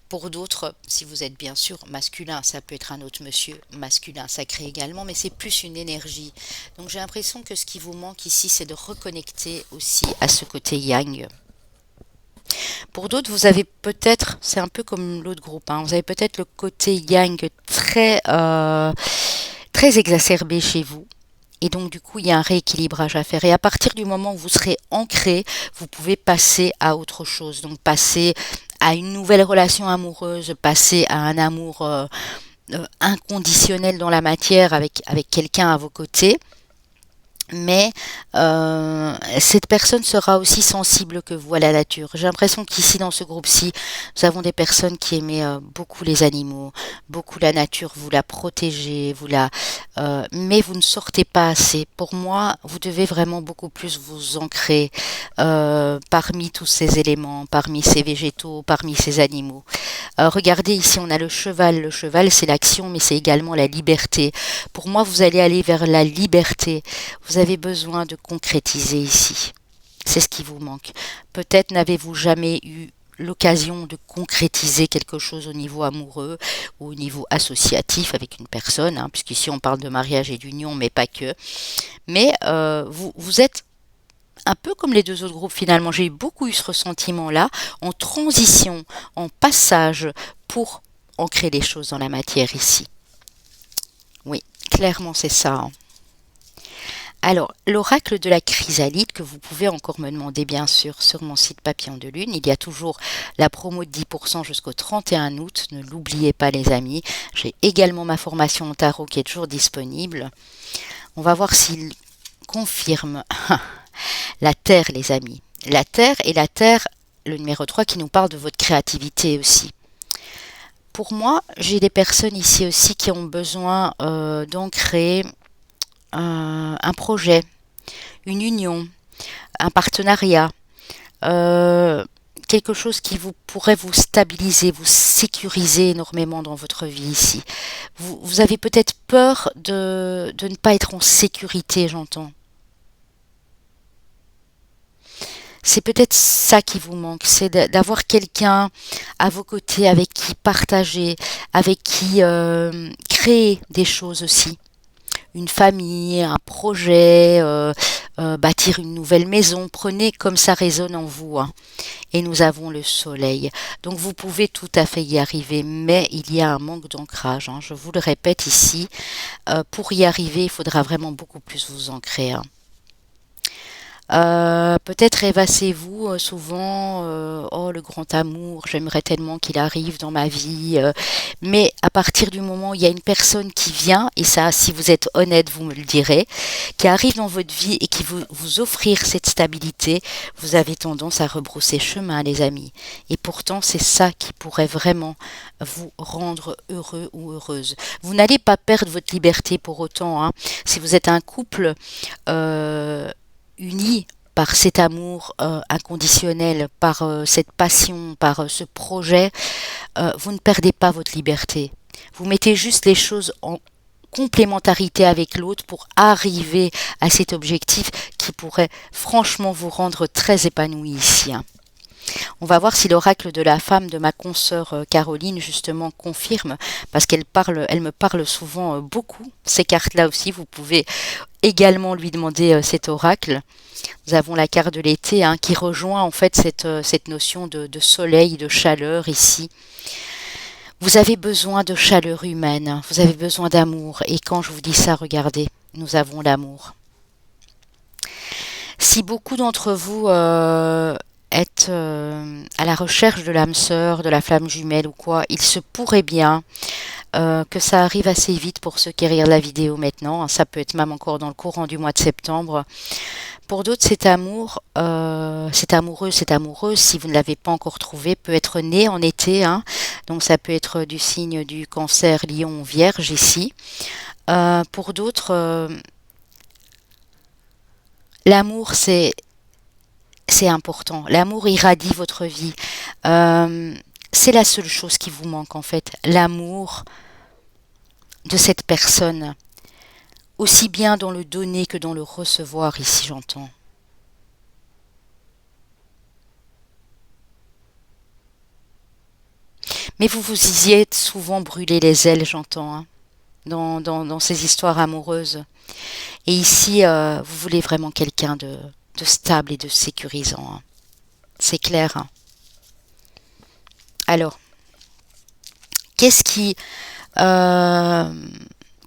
Pour d'autres, si vous êtes bien sûr masculin, ça peut être un autre monsieur masculin sacré également, mais c'est plus une énergie. Donc j'ai l'impression que ce qui vous manque ici, c'est de reconnecter aussi à ce côté yang. Pour d'autres, vous avez peut-être, c'est un peu comme l'autre groupe, hein, vous avez peut-être le côté yang très exacerbé chez vous. Et donc, du coup, il y a un rééquilibrage à faire. Et à partir du moment où vous serez ancré, vous pouvez passer à autre chose. Donc, passer à une nouvelle relation amoureuse, passer à un amour inconditionnel dans la matière avec quelqu'un à vos côtés. Mais cette personne sera aussi sensible que vous à la nature. J'ai l'impression qu'ici, dans ce groupe-ci, nous avons des personnes qui aimaient beaucoup les animaux, beaucoup la nature, vous la protégez, mais vous ne sortez pas assez. Pour moi, vous devez vraiment beaucoup plus vous ancrer parmi tous ces éléments, parmi ces végétaux, parmi ces animaux. Regardez ici, on a le cheval. Le cheval, c'est l'action, mais c'est également la liberté. Pour moi, vous allez aller vers la liberté. Vous avez besoin de concrétiser ici. C'est ce qui vous manque. Peut-être n'avez-vous jamais eu l'occasion de concrétiser quelque chose au niveau amoureux ou au niveau associatif avec une personne, hein, puisqu'ici on parle de mariage et d'union, mais pas que. Mais vous êtes un peu comme les deux autres groupes finalement. J'ai beaucoup eu ce ressentiment-là, en transition, en passage pour ancrer les choses dans la matière ici. Oui, clairement c'est ça, hein. Alors, l'oracle de la chrysalide, que vous pouvez encore me demander bien sûr sur mon site Papillon de Lune, il y a toujours la promo de 10% jusqu'au 31 août, ne l'oubliez pas les amis. J'ai également ma formation en tarot qui est toujours disponible. On va voir s'il confirme la Terre les amis. La Terre et la Terre, le numéro 3 qui nous parle de votre créativité aussi. Pour moi, j'ai des personnes ici aussi qui ont besoin d'ancrer un projet, une union, un partenariat, euh, quelque chose qui vous pourrait vous stabiliser, vous sécuriser énormément dans votre vie ici. Vous avez peut-être peur de ne pas être en sécurité, j'entends. C'est peut-être ça qui vous manque, c'est d'avoir quelqu'un à vos côtés avec qui partager, avec qui créer des choses aussi. Une famille, un projet, bâtir une nouvelle maison. Prenez comme ça résonne en vous, hein. Et nous avons le soleil. Donc vous pouvez tout à fait y arriver, mais il y a un manque d'ancrage, hein. Je vous le répète ici, pour y arriver, il faudra vraiment beaucoup plus vous ancrer, hein. Peut-être rêvassez-vous souvent, oh le grand amour, j'aimerais tellement qu'il arrive dans ma vie. Mais à partir du moment où il y a une personne qui vient, et ça, si vous êtes honnête, vous me le direz, qui arrive dans votre vie et qui vous offrir cette stabilité, vous avez tendance à rebrousser chemin, les amis. Et pourtant, c'est ça qui pourrait vraiment vous rendre heureux ou heureuse. Vous n'allez pas perdre votre liberté pour autant, hein. Si vous êtes un couple unis par cet amour inconditionnel, par cette passion, par ce projet, vous ne perdez pas votre liberté. Vous mettez juste les choses en complémentarité avec l'autre pour arriver à cet objectif qui pourrait franchement vous rendre très épanoui ici, hein. On va voir si l'oracle de la femme de ma consoeur Caroline justement confirme, parce elle me parle souvent beaucoup. Ces cartes-là aussi, vous pouvez également lui demander cet oracle. Nous avons la carte de l'été, hein, qui rejoint en fait cette notion de soleil, de chaleur ici. Vous avez besoin de chaleur humaine, hein. Vous avez besoin d'amour. Et quand je vous dis ça, regardez, nous avons l'amour. Si beaucoup d'entre vous êtes à la recherche de l'âme sœur, de la flamme jumelle ou quoi, il se pourrait bien que ça arrive assez vite pour ceux qui regardent la vidéo maintenant, hein. Ça peut être même encore dans le courant du mois de septembre. Pour d'autres, cet amour, cet amoureux, cette amoureuse, si vous ne l'avez pas encore trouvé, peut être né en été, hein. Donc ça peut être du signe du Cancer, Lion, Vierge ici. Pour d'autres, l'amour, c'est important. L'amour irradie votre vie. C'est la seule chose qui vous manque en fait. L'amour de cette personne. Aussi bien dans le donner que dans le recevoir, ici j'entends. Mais vous vous y êtes souvent brûlé les ailes, j'entends, hein, dans ces histoires amoureuses. Et ici, vous voulez vraiment quelqu'un de stable et de sécurisant, hein. C'est clair, hein. Alors, qu'est-ce qui euh,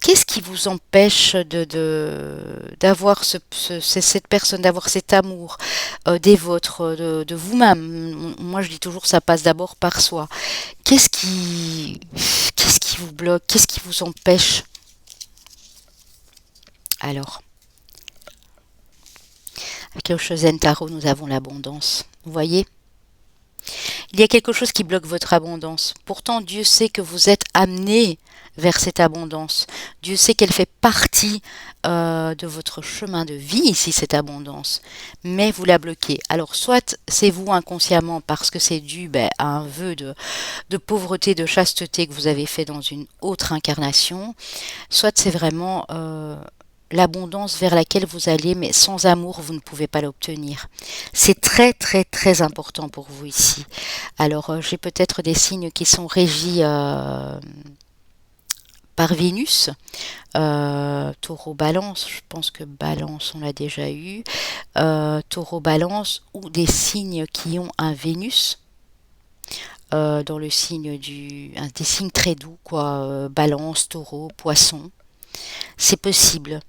Qu'est-ce qui vous empêche d'avoir cette personne, d'avoir cet amour des vôtres, de vous-même? Moi, je dis toujours, ça passe d'abord par soi. Qu'est-ce qui, qu'est-ce qui vous bloque? Qu'est-ce qui vous empêche? Alors, avec le Shosen Tarot, nous avons l'abondance. Vous voyez? Il y a quelque chose qui bloque votre abondance. Pourtant, Dieu sait que vous êtes amené vers cette abondance. Dieu sait qu'elle fait partie de votre chemin de vie ici, cette abondance. Mais vous la bloquez. Alors, soit c'est vous inconsciemment parce que c'est dû à un vœu de pauvreté, de chasteté que vous avez fait dans une autre incarnation, soit c'est vraiment l'abondance vers laquelle vous allez, mais sans amour, vous ne pouvez pas l'obtenir. C'est très très très important pour vous ici. Alors, j'ai peut-être des signes qui sont régis par Vénus, Taureau Balance, je pense que Balance on l'a déjà eu, Taureau Balance, ou des signes qui ont un Vénus dans le signe des signes très doux, quoi, Balance, Taureau, Poisson. C'est possible.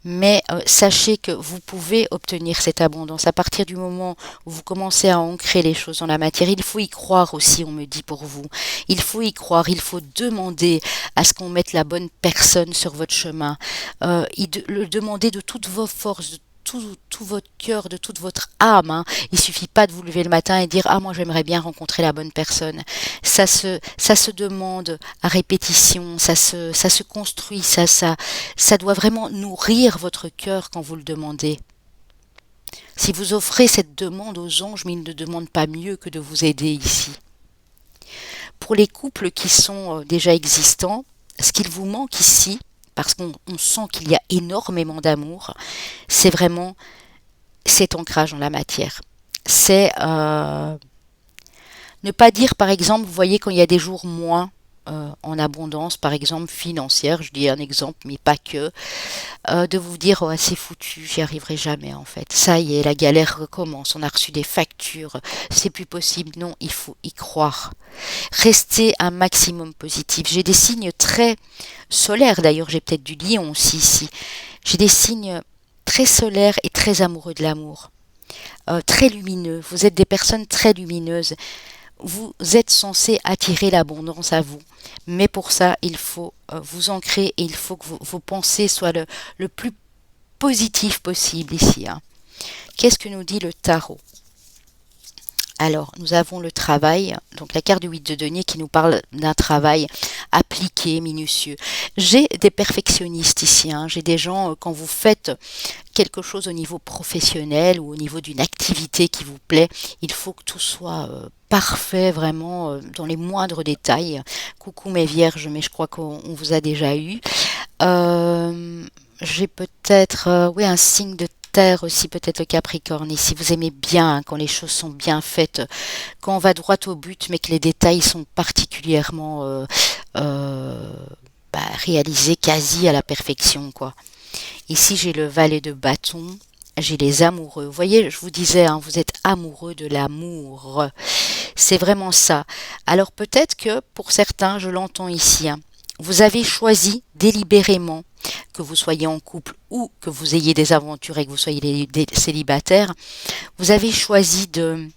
Mais sachez que vous pouvez obtenir cette abondance à partir du moment où vous commencez à ancrer les choses dans la matière. Il faut y croire aussi, on me dit pour vous. Il faut y croire, il faut demander à ce qu'on mette la bonne personne sur votre chemin. Le demander de toutes vos forces, de tout votre cœur, de toute votre âme. Hein. Il suffit pas de vous lever le matin et dire ah moi j'aimerais bien rencontrer la bonne personne. Ça se demande à répétition, ça se construit, ça doit vraiment nourrir votre cœur quand vous le demandez. Si vous offrez cette demande aux anges, mais ils ne demandent pas mieux que de vous aider ici. Pour les couples qui sont déjà existants, ce qu'il vous manque ici, parce qu'on sent qu'il y a énormément d'amour, c'est vraiment cet ancrage dans la matière. C'est ne pas dire, par exemple, vous voyez, quand il y a des jours moins en abondance, par exemple financière, je dis un exemple, mais pas que, de vous dire, oh, c'est foutu, j'y arriverai jamais en fait. Ça y est, la galère recommence, on a reçu des factures, c'est plus possible. Non, il faut y croire. Restez un maximum positif. J'ai des signes très solaires, d'ailleurs, j'ai peut-être du lion aussi ici. J'ai des signes très solaires et très amoureux de l'amour. Très lumineux. Vous êtes des personnes très lumineuses. Vous êtes censé attirer l'abondance à vous. Mais pour ça, il faut vous ancrer et il faut que vos pensées soient le plus positif possible ici. Hein. Qu'est-ce que nous dit le tarot? Alors, nous avons le travail, donc la carte du 8 de denier qui nous parle d'un travail appliqué, minutieux. J'ai des perfectionnistes ici, hein. J'ai des gens, quand vous faites quelque chose au niveau professionnel ou au niveau d'une activité qui vous plaît, il faut que tout soit parfait, vraiment, dans les moindres détails. Coucou mes vierges, mais je crois qu'on vous a déjà eu. J'ai peut-être oui, un signe de terre aussi, peut-être le Capricorne. Et si vous aimez bien, hein, quand les choses sont bien faites, quand on va droit au but, mais que les détails sont particulièrement réalisés quasi à la perfection, quoi. Ici, j'ai le valet de bâton. J'ai les amoureux. Vous voyez, je vous disais, hein, vous êtes amoureux de l'amour. C'est vraiment ça. Alors peut-être que pour certains, je l'entends ici, hein, vous avez choisi délibérément, que vous soyez en couple ou que vous ayez des aventures et que vous soyez des célibataires, vous avez choisi de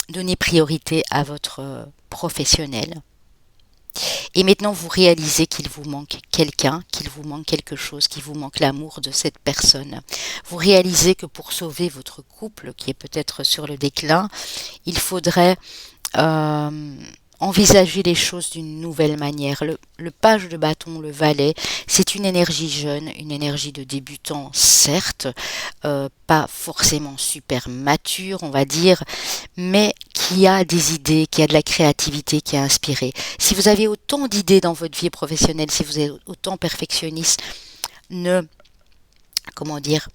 donner priorité à votre professionnel. Et maintenant, vous réalisez qu'il vous manque quelqu'un, qu'il vous manque quelque chose, qu'il vous manque l'amour de cette personne. Vous réalisez que pour sauver votre couple, qui est peut-être sur le déclin, il faudrait envisager les choses d'une nouvelle manière. Le page de bâton, le valet, c'est une énergie jeune, une énergie de débutant, certes, pas forcément super mature, on va dire, mais qui a des idées, qui a de la créativité, qui est inspiré. Si vous avez autant d'idées dans votre vie professionnelle, si vous êtes autant perfectionniste, comment dire,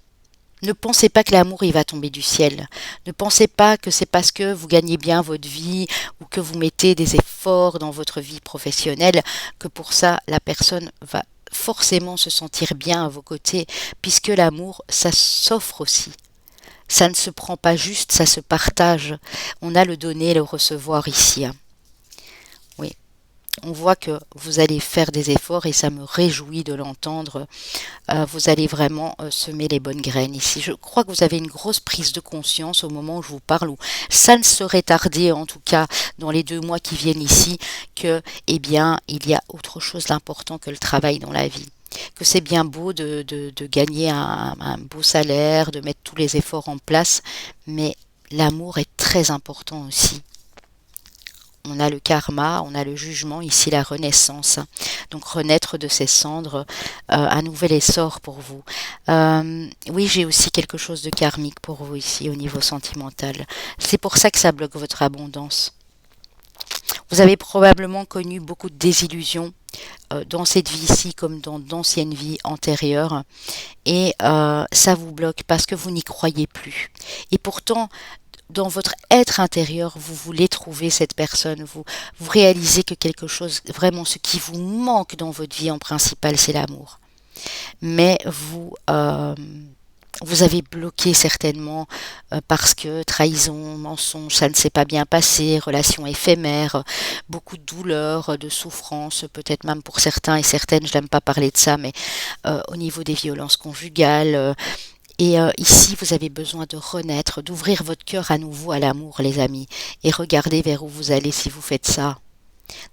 ne pensez pas que l'amour il va tomber du ciel. Ne pensez pas que c'est parce que vous gagnez bien votre vie ou que vous mettez des efforts dans votre vie professionnelle que pour ça la personne va forcément se sentir bien à vos côtés, puisque l'amour ça s'offre aussi. Ça ne se prend pas juste, ça se partage. On a le donner et le recevoir ici. Hein. Oui. On voit que vous allez faire des efforts et ça me réjouit de l'entendre. Vous allez vraiment semer les bonnes graines ici. Je crois que vous avez une grosse prise de conscience au moment où je vous parle, ou ça ne serait tardé en tout cas dans les 2 mois qui viennent ici, que, eh bien, il y a autre chose d'important que le travail dans la vie. Que c'est bien beau de gagner un beau salaire, de mettre tous les efforts en place, mais l'amour est très important aussi. On a le karma, on a le jugement, ici la renaissance. Donc renaître de ses cendres, un nouvel essor pour vous. Oui, j'ai aussi quelque chose de karmique pour vous ici au niveau sentimental. C'est pour ça que ça bloque votre abondance. Vous avez probablement connu beaucoup de désillusions dans cette vie-ci comme dans d'anciennes vies antérieures et ça vous bloque parce que vous n'y croyez plus. Et pourtant, dans votre être intérieur, vous voulez trouver cette personne, vous réalisez que quelque chose, vraiment ce qui vous manque dans votre vie en principal, c'est l'amour. Mais vous avez bloqué certainement parce que trahison, mensonge, ça ne s'est pas bien passé, relation éphémère, beaucoup de douleur, de souffrance, peut-être même pour certains et certaines, je n'aime pas parler de ça, mais au niveau des violences conjugales, et ici, vous avez besoin de renaître, d'ouvrir votre cœur à nouveau à l'amour, les amis, et regardez vers où vous allez si vous faites ça.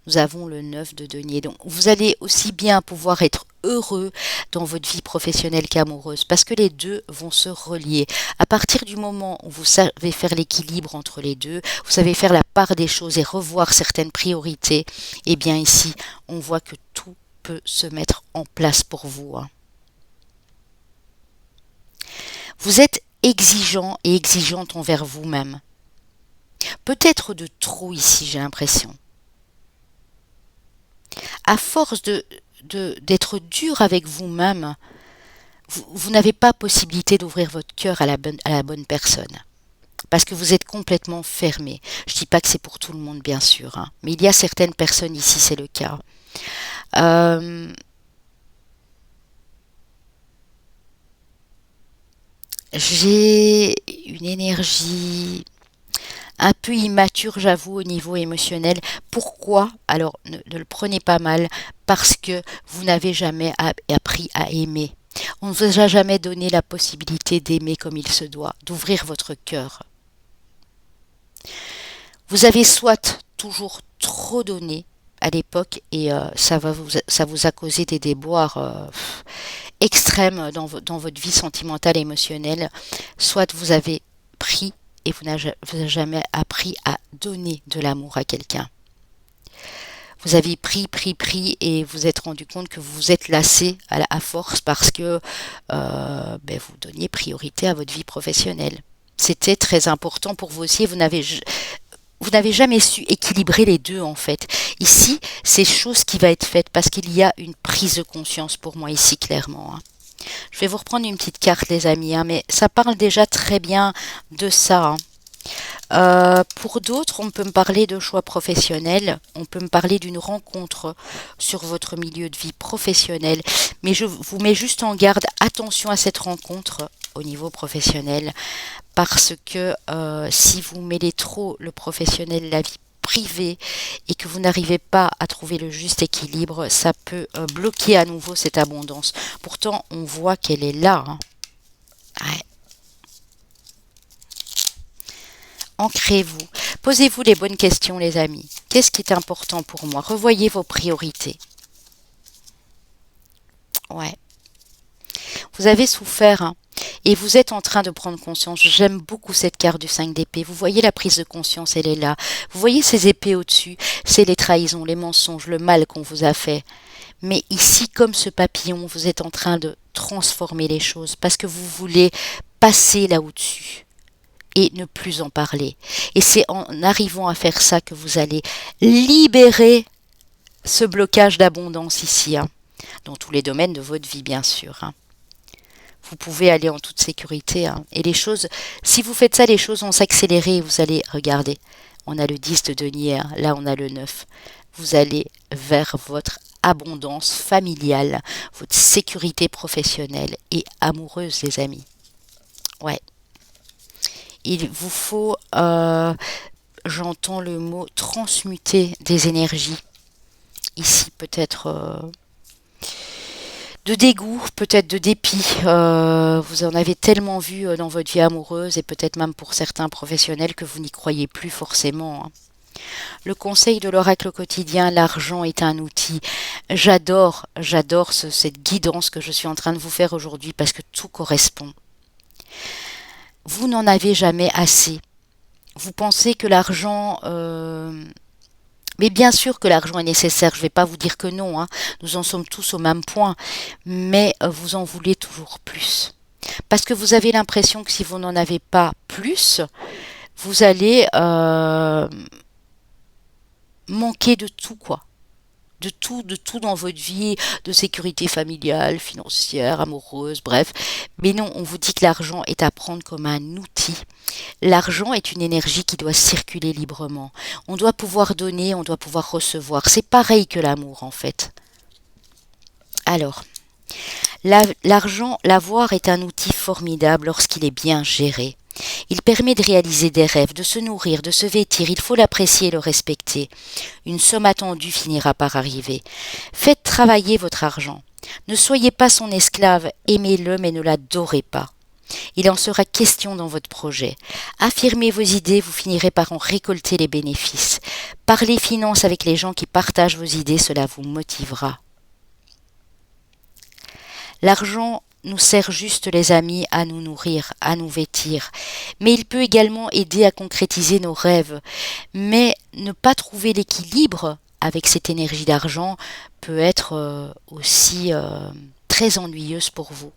Nous avons le 9 de denier. Donc, vous allez aussi bien pouvoir être heureux dans votre vie professionnelle qu'amoureuse, parce que les deux vont se relier. À partir du moment où vous savez faire l'équilibre entre les deux, vous savez faire la part des choses et revoir certaines priorités, eh bien ici, on voit que tout peut se mettre en place pour vous, hein. Vous êtes exigeant et exigeante envers vous-même. Peut-être de trop ici, j'ai l'impression. À force d'être dur avec vous-même, vous n'avez pas possibilité d'ouvrir votre cœur à la bonne personne. Parce que vous êtes complètement fermé. Je ne dis pas que c'est pour tout le monde, bien sûr, hein, mais il y a certaines personnes ici, c'est le cas. Euh, j'ai une énergie un peu immature, j'avoue, au niveau émotionnel. Pourquoi? Alors, ne le prenez pas mal, parce que vous n'avez jamais appris à aimer. On ne vous a jamais donné la possibilité d'aimer comme il se doit, d'ouvrir votre cœur. Vous avez soit toujours trop donné à l'époque et ça vous a causé des déboires extrêmes dans votre vie sentimentale et émotionnelle, soit vous avez pris et vous n'avez jamais appris à donner de l'amour à quelqu'un. Vous avez pris et vous êtes rendu compte que vous vous êtes lassé à force parce que vous donniez priorité à votre vie professionnelle. C'était très important pour vous aussi. Vous n'avez jamais su équilibrer les deux en fait. Ici, c'est chose qui va être faite parce qu'il y a une prise de conscience pour moi ici clairement, hein. Je vais vous reprendre une petite carte les amis, hein, mais ça parle déjà très bien de ça, hein. Pour d'autres, on peut me parler de choix professionnels, on peut me parler d'une rencontre sur votre milieu de vie professionnel, mais je vous mets juste en garde, attention à cette rencontre au niveau professionnel, parce que si vous mêlez trop le professionnel, la vie privée, et que vous n'arrivez pas à trouver le juste équilibre, ça peut bloquer à nouveau cette abondance. Pourtant, on voit qu'elle est là, hein. Ouais. Ancrez-vous. Posez-vous les bonnes questions, les amis. Qu'est-ce qui est important pour moi? Revoyez vos priorités. Ouais. Vous avez souffert, hein, et vous êtes en train de prendre conscience. J'aime beaucoup cette carte du 5 d'épée. Vous voyez la prise de conscience, elle est là. Vous voyez ces épées au-dessus. C'est les trahisons, les mensonges, le mal qu'on vous a fait. Mais ici, comme ce papillon, vous êtes en train de transformer les choses parce que vous voulez passer là au-dessus et ne plus en parler. Et c'est en arrivant à faire ça que vous allez libérer ce blocage d'abondance ici, hein, dans tous les domaines de votre vie, bien sûr, hein. Vous pouvez aller en toute sécurité, hein. Et les choses, si vous faites ça, les choses vont s'accélérer et vous allez, regarder, on a le 10 de denier, hein, là on a le 9. Vous allez vers votre abondance familiale, votre sécurité professionnelle et amoureuse, les amis. Ouais. Il vous faut, j'entends le mot transmuter des énergies. ici peut-être de dégoût, peut-être de dépit. Vous en avez tellement vu dans votre vie amoureuse et peut-être même pour certains professionnels que vous n'y croyez plus forcément, hein. Le conseil de l'oracle quotidien, l'argent est un outil. J'adore cette guidance que je suis en train de vous faire aujourd'hui parce que tout correspond. Vous n'en avez jamais assez. Vous pensez que l'argent... mais bien sûr que l'argent est nécessaire, je ne vais pas vous dire que non, hein. Nous en sommes tous au même point, mais vous en voulez toujours plus. Parce que vous avez l'impression que si vous n'en avez pas plus, vous allez manquer de tout, quoi. De tout dans votre vie, de sécurité familiale, financière, amoureuse, bref. Mais non, on vous dit que l'argent est à prendre comme un outil. L'argent est une énergie qui doit circuler librement. On doit pouvoir donner, on doit pouvoir recevoir. C'est pareil que l'amour, en fait. Alors, l'argent, l'avoir est un outil formidable lorsqu'il est bien géré. Il permet de réaliser des rêves, de se nourrir, de se vêtir. Il faut l'apprécier et le respecter. Une somme attendue finira par arriver. Faites travailler votre argent. Ne soyez pas son esclave, aimez-le mais ne l'adorez pas. Il en sera question dans votre projet. Affirmez vos idées, vous finirez par en récolter les bénéfices. Parlez finances avec les gens qui partagent vos idées, cela vous motivera. L'argent nous sert juste, les amis, à nous nourrir, à nous vêtir. Mais il peut également aider à concrétiser nos rêves. Mais ne pas trouver l'équilibre avec cette énergie d'argent peut être aussi très ennuyeuse pour vous.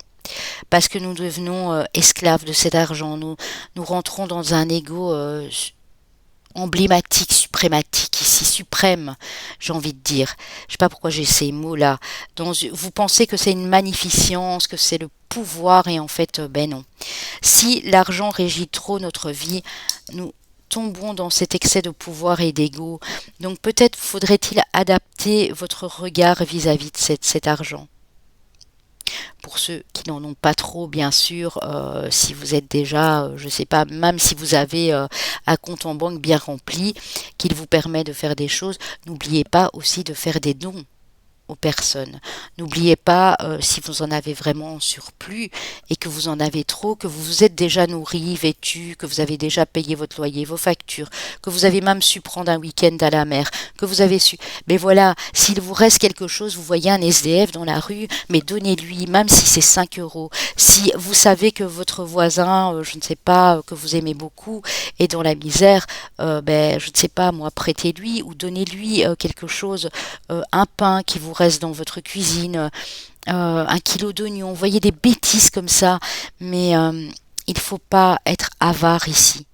Parce que nous devenons esclaves de cet argent. Nous rentrons dans un ego emblématique, suprématique, ici suprême, j'ai envie de dire. Je sais pas pourquoi j'ai ces mots-là. Vous pensez que c'est une magnificence, que c'est le pouvoir, et en fait, ben non. Si l'argent régit trop notre vie, nous tombons dans cet excès de pouvoir et d'ego. Donc peut-être faudrait-il adapter votre regard vis-à-vis de cet argent. Pour ceux qui n'en ont pas trop, bien sûr, si vous êtes déjà, je ne sais pas, même si vous avez un compte en banque bien rempli, qu'il vous permet de faire des choses, n'oubliez pas aussi de faire des dons aux personnes. N'oubliez pas, si vous en avez vraiment en surplus et que vous en avez trop, que vous vous êtes déjà nourri, vêtu, que vous avez déjà payé votre loyer, vos factures, que vous avez même su prendre un week-end à la mer, que vous avez su... Mais voilà, s'il vous reste quelque chose, vous voyez un SDF dans la rue, mais donnez-lui, même si c'est 5 euros. Si vous savez que votre voisin, je ne sais pas, que vous aimez beaucoup, est dans la misère, ben, je ne sais pas, moi, prêtez-lui ou donnez-lui quelque chose, un pain qui vous reste dans votre cuisine, 1 kilo d'oignons, vous voyez des bêtises comme ça, mais il faut pas être avare ici.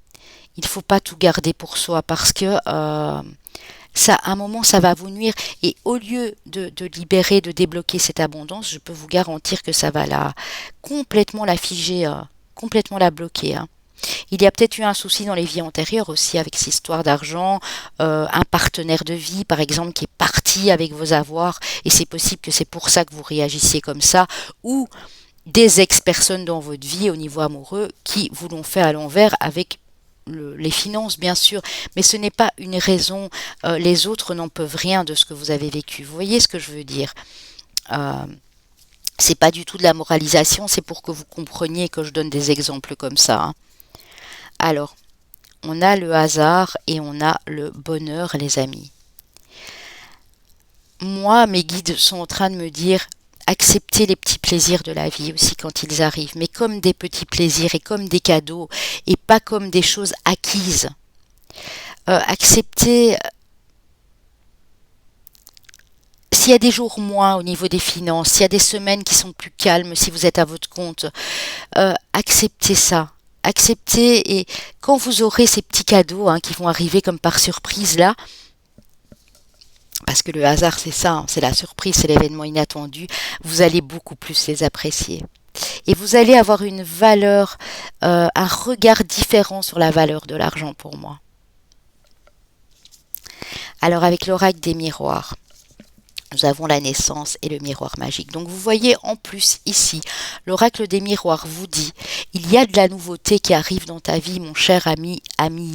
Il faut pas tout garder pour soi parce que ça, à un moment, ça va vous nuire. Et au lieu de libérer, de débloquer cette abondance, je peux vous garantir que ça va complètement la figer, complètement la bloquer, hein. Il y a peut-être eu un souci dans les vies antérieures aussi avec cette histoire d'argent, un partenaire de vie par exemple qui est parti avec vos avoirs et c'est possible que c'est pour ça que vous réagissiez comme ça, ou des ex-personnes dans votre vie au niveau amoureux qui vous l'ont fait à l'envers avec les finances bien sûr, mais ce n'est pas une raison, les autres n'en peuvent rien de ce que vous avez vécu. Vous voyez ce que je veux dire? C'est pas du tout de la moralisation, c'est pour que vous compreniez que je donne des exemples comme ça, hein. Alors, on a le hasard et on a le bonheur, les amis. Moi, mes guides sont en train de me dire, acceptez les petits plaisirs de la vie aussi quand ils arrivent, mais comme des petits plaisirs et comme des cadeaux, et pas comme des choses acquises. Acceptez, s'il y a des jours moins au niveau des finances, s'il y a des semaines qui sont plus calmes, si vous êtes à votre compte, acceptez ça. Acceptez, et quand vous aurez ces petits cadeaux qui vont arriver comme par surprise là, parce que le hasard c'est ça, c'est la surprise, c'est l'événement inattendu, vous allez beaucoup plus les apprécier. Et vous allez avoir une valeur, un regard différent sur la valeur de l'argent pour moi. Alors avec l'oracle des miroirs, nous avons la naissance et le miroir magique. Donc vous voyez en plus ici, l'oracle des miroirs vous dit, il y a de la nouveauté qui arrive dans ta vie, mon cher ami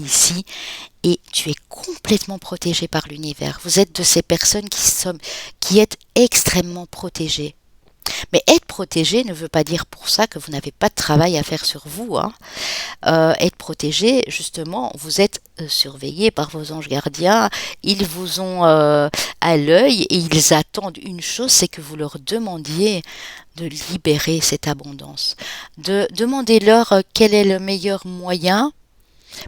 ici, et tu es complètement protégé par l'univers. Vous êtes de ces personnes qui êtes extrêmement protégées. Mais être protégé ne veut pas dire pour ça que vous n'avez pas de travail à faire sur vous, hein. Être protégé, justement, vous êtes surveillé par vos anges gardiens, ils vous ont à l'œil et ils attendent une chose, c'est que vous leur demandiez de libérer cette abondance, de demander-leur quel est le meilleur moyen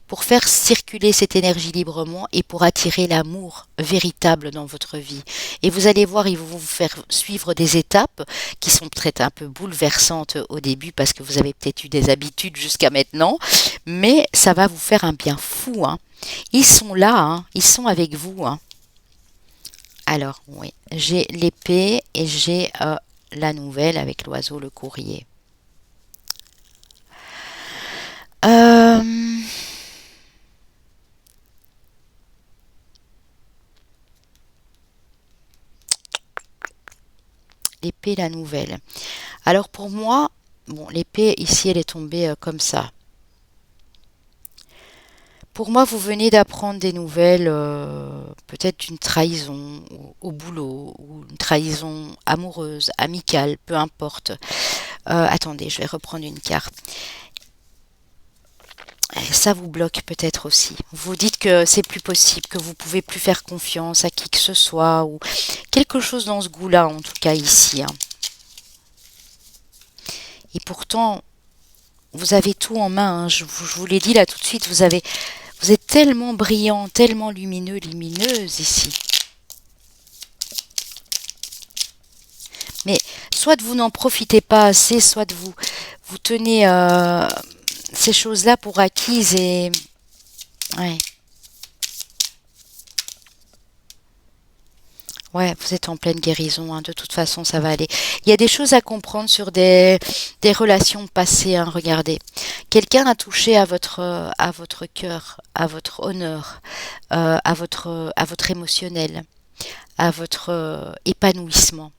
pour faire circuler cette énergie librement et pour attirer l'amour véritable dans votre vie. Et vous allez voir, ils vont vous faire suivre des étapes qui sont peut-être un peu bouleversantes au début parce que vous avez peut-être eu des habitudes jusqu'à maintenant, mais ça va vous faire un bien fou, hein. Ils sont là, hein, ils sont avec vous, hein. Alors, oui, j'ai l'épée et j'ai la nouvelle avec l'oiseau, le courrier. Euh, L'épée, la nouvelle. Alors pour moi, bon, l'épée ici, elle est tombée comme ça. Pour moi, vous venez d'apprendre des nouvelles, peut-être d'une trahison au boulot, ou une trahison amoureuse, amicale, peu importe. Attendez, je vais reprendre une carte. Ça vous bloque peut-être aussi. Vous dites que c'est plus possible, que vous pouvez plus faire confiance à qui que ce soit, ou quelque chose dans ce goût-là, en tout cas ici, hein. Et pourtant, vous avez tout en main, hein. Je vous l'ai dit là tout de suite, vous êtes tellement brillant, tellement lumineux, lumineuse ici. Mais soit vous n'en profitez pas assez, soit vous tenez ces choses-là pour acquises et ouais, ouais, vous êtes en pleine guérison, hein. De toute façon, ça va aller. Il y a des choses à comprendre sur des relations passées, hein. Regardez, quelqu'un a touché à votre cœur, à votre honneur, à votre émotionnel, à votre épanouissement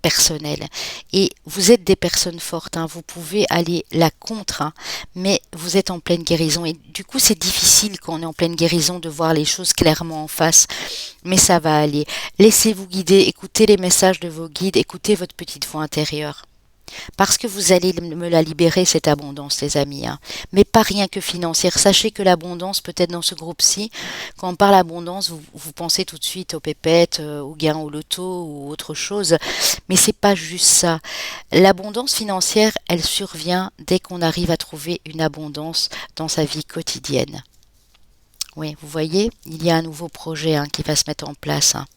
personnel. Et vous êtes des personnes fortes, hein, vous pouvez aller la contre, hein, mais vous êtes en pleine guérison. Et du coup, c'est difficile quand on est en pleine guérison de voir les choses clairement en face, mais ça va aller. Laissez-vous guider, écoutez les messages de vos guides, écoutez votre petite voix intérieure. Parce que vous allez me la libérer, cette abondance, les amis, hein. Mais pas rien que financière. Sachez que l'abondance, peut-être dans ce groupe-ci, quand on parle abondance, vous pensez tout de suite aux pépettes, aux gains au loto ou autre chose. Mais c'est pas juste ça. L'abondance financière, elle survient dès qu'on arrive à trouver une abondance dans sa vie quotidienne. Oui, vous voyez, il y a un nouveau projet, hein, qui va se mettre en place, hein.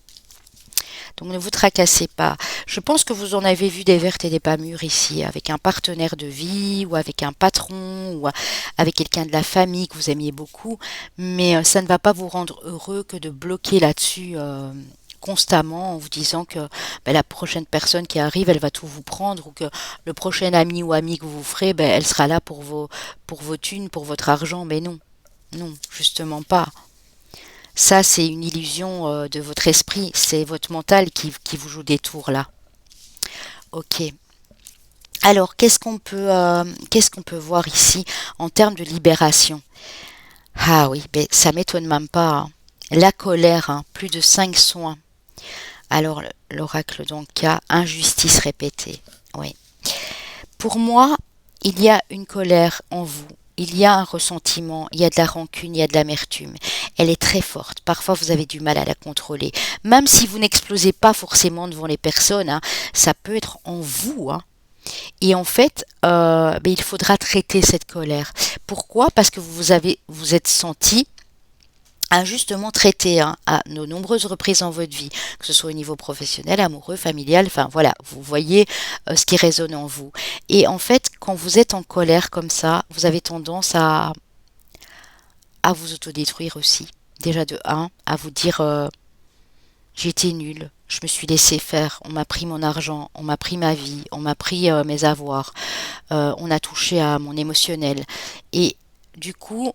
Donc ne vous tracassez pas. Je pense que vous en avez vu des vertes et des pas mûres ici, avec un partenaire de vie, ou avec un patron, ou avec quelqu'un de la famille que vous aimiez beaucoup, mais ça ne va pas vous rendre heureux que de bloquer là-dessus constamment en vous disant que ben, la prochaine personne qui arrive, elle va tout vous prendre, ou que le prochain ami ou amie que vous ferez, ben, elle sera là pour vos thunes, pour votre argent. Mais non, non, justement pas. Ça, c'est une illusion de votre esprit, c'est votre mental qui vous joue des tours là. Ok. Alors, qu'est-ce qu'on peut voir ici en termes de libération? Ah oui, ben, ça m'étonne même pas, hein. La colère, hein, plus de 5 soins. Alors, l'oracle donc a injustice répétée. Oui. Pour moi, il y a une colère en vous. Il y a un ressentiment, il y a de la rancune, il y a de l'amertume. Elle est très forte. Parfois, vous avez du mal à la contrôler. Même si vous n'explosez pas forcément devant les personnes, hein, ça peut être en vous, hein. Et en fait, ben, il faudra traiter cette colère. Pourquoi? Parce que vous êtes senti injustement traité, hein, à de nombreuses reprises dans votre vie, que ce soit au niveau professionnel, amoureux, familial, enfin voilà, vous voyez ce qui résonne en vous. Et en fait, quand vous êtes en colère comme ça, vous avez tendance à vous autodétruire aussi. Déjà de un, à vous dire j'étais nulle, je me suis laissé faire, on m'a pris mon argent, on m'a pris ma vie, on m'a pris mes avoirs, on a touché à mon émotionnel. Et du coup,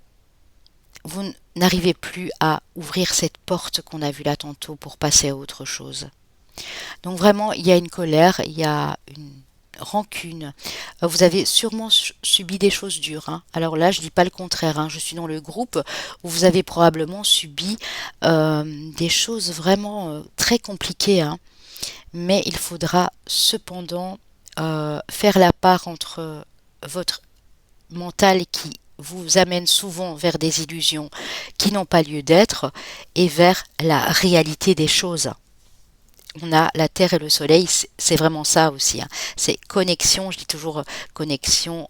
vous n'arrivez plus à ouvrir cette porte qu'on a vue là tantôt pour passer à autre chose. Donc vraiment, il y a une colère, il y a une rancune. Vous avez sûrement subi des choses dures, hein. Alors là, je dis pas le contraire, hein. Je suis dans le groupe où vous avez probablement subi des choses vraiment très compliquées, hein. Mais il faudra cependant faire la part entre votre mental qui vous amène souvent vers des illusions qui n'ont pas lieu d'être et vers la réalité des choses. On a la Terre et le Soleil, c'est vraiment ça aussi, hein. C'est connexion, je dis toujours connexion,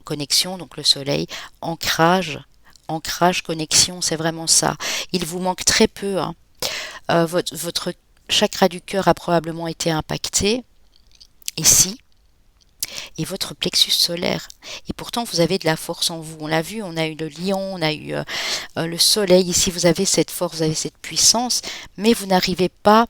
connexion, donc le Soleil, ancrage, ancrage, connexion, c'est vraiment ça. Il vous manque très peu, hein. Votre chakra du cœur a probablement été impacté ici et votre plexus solaire. Et pourtant, vous avez de la force en vous. On l'a vu, on a eu le lion, on a eu le soleil. Ici, vous avez cette force, vous avez cette puissance, mais vous n'arrivez pas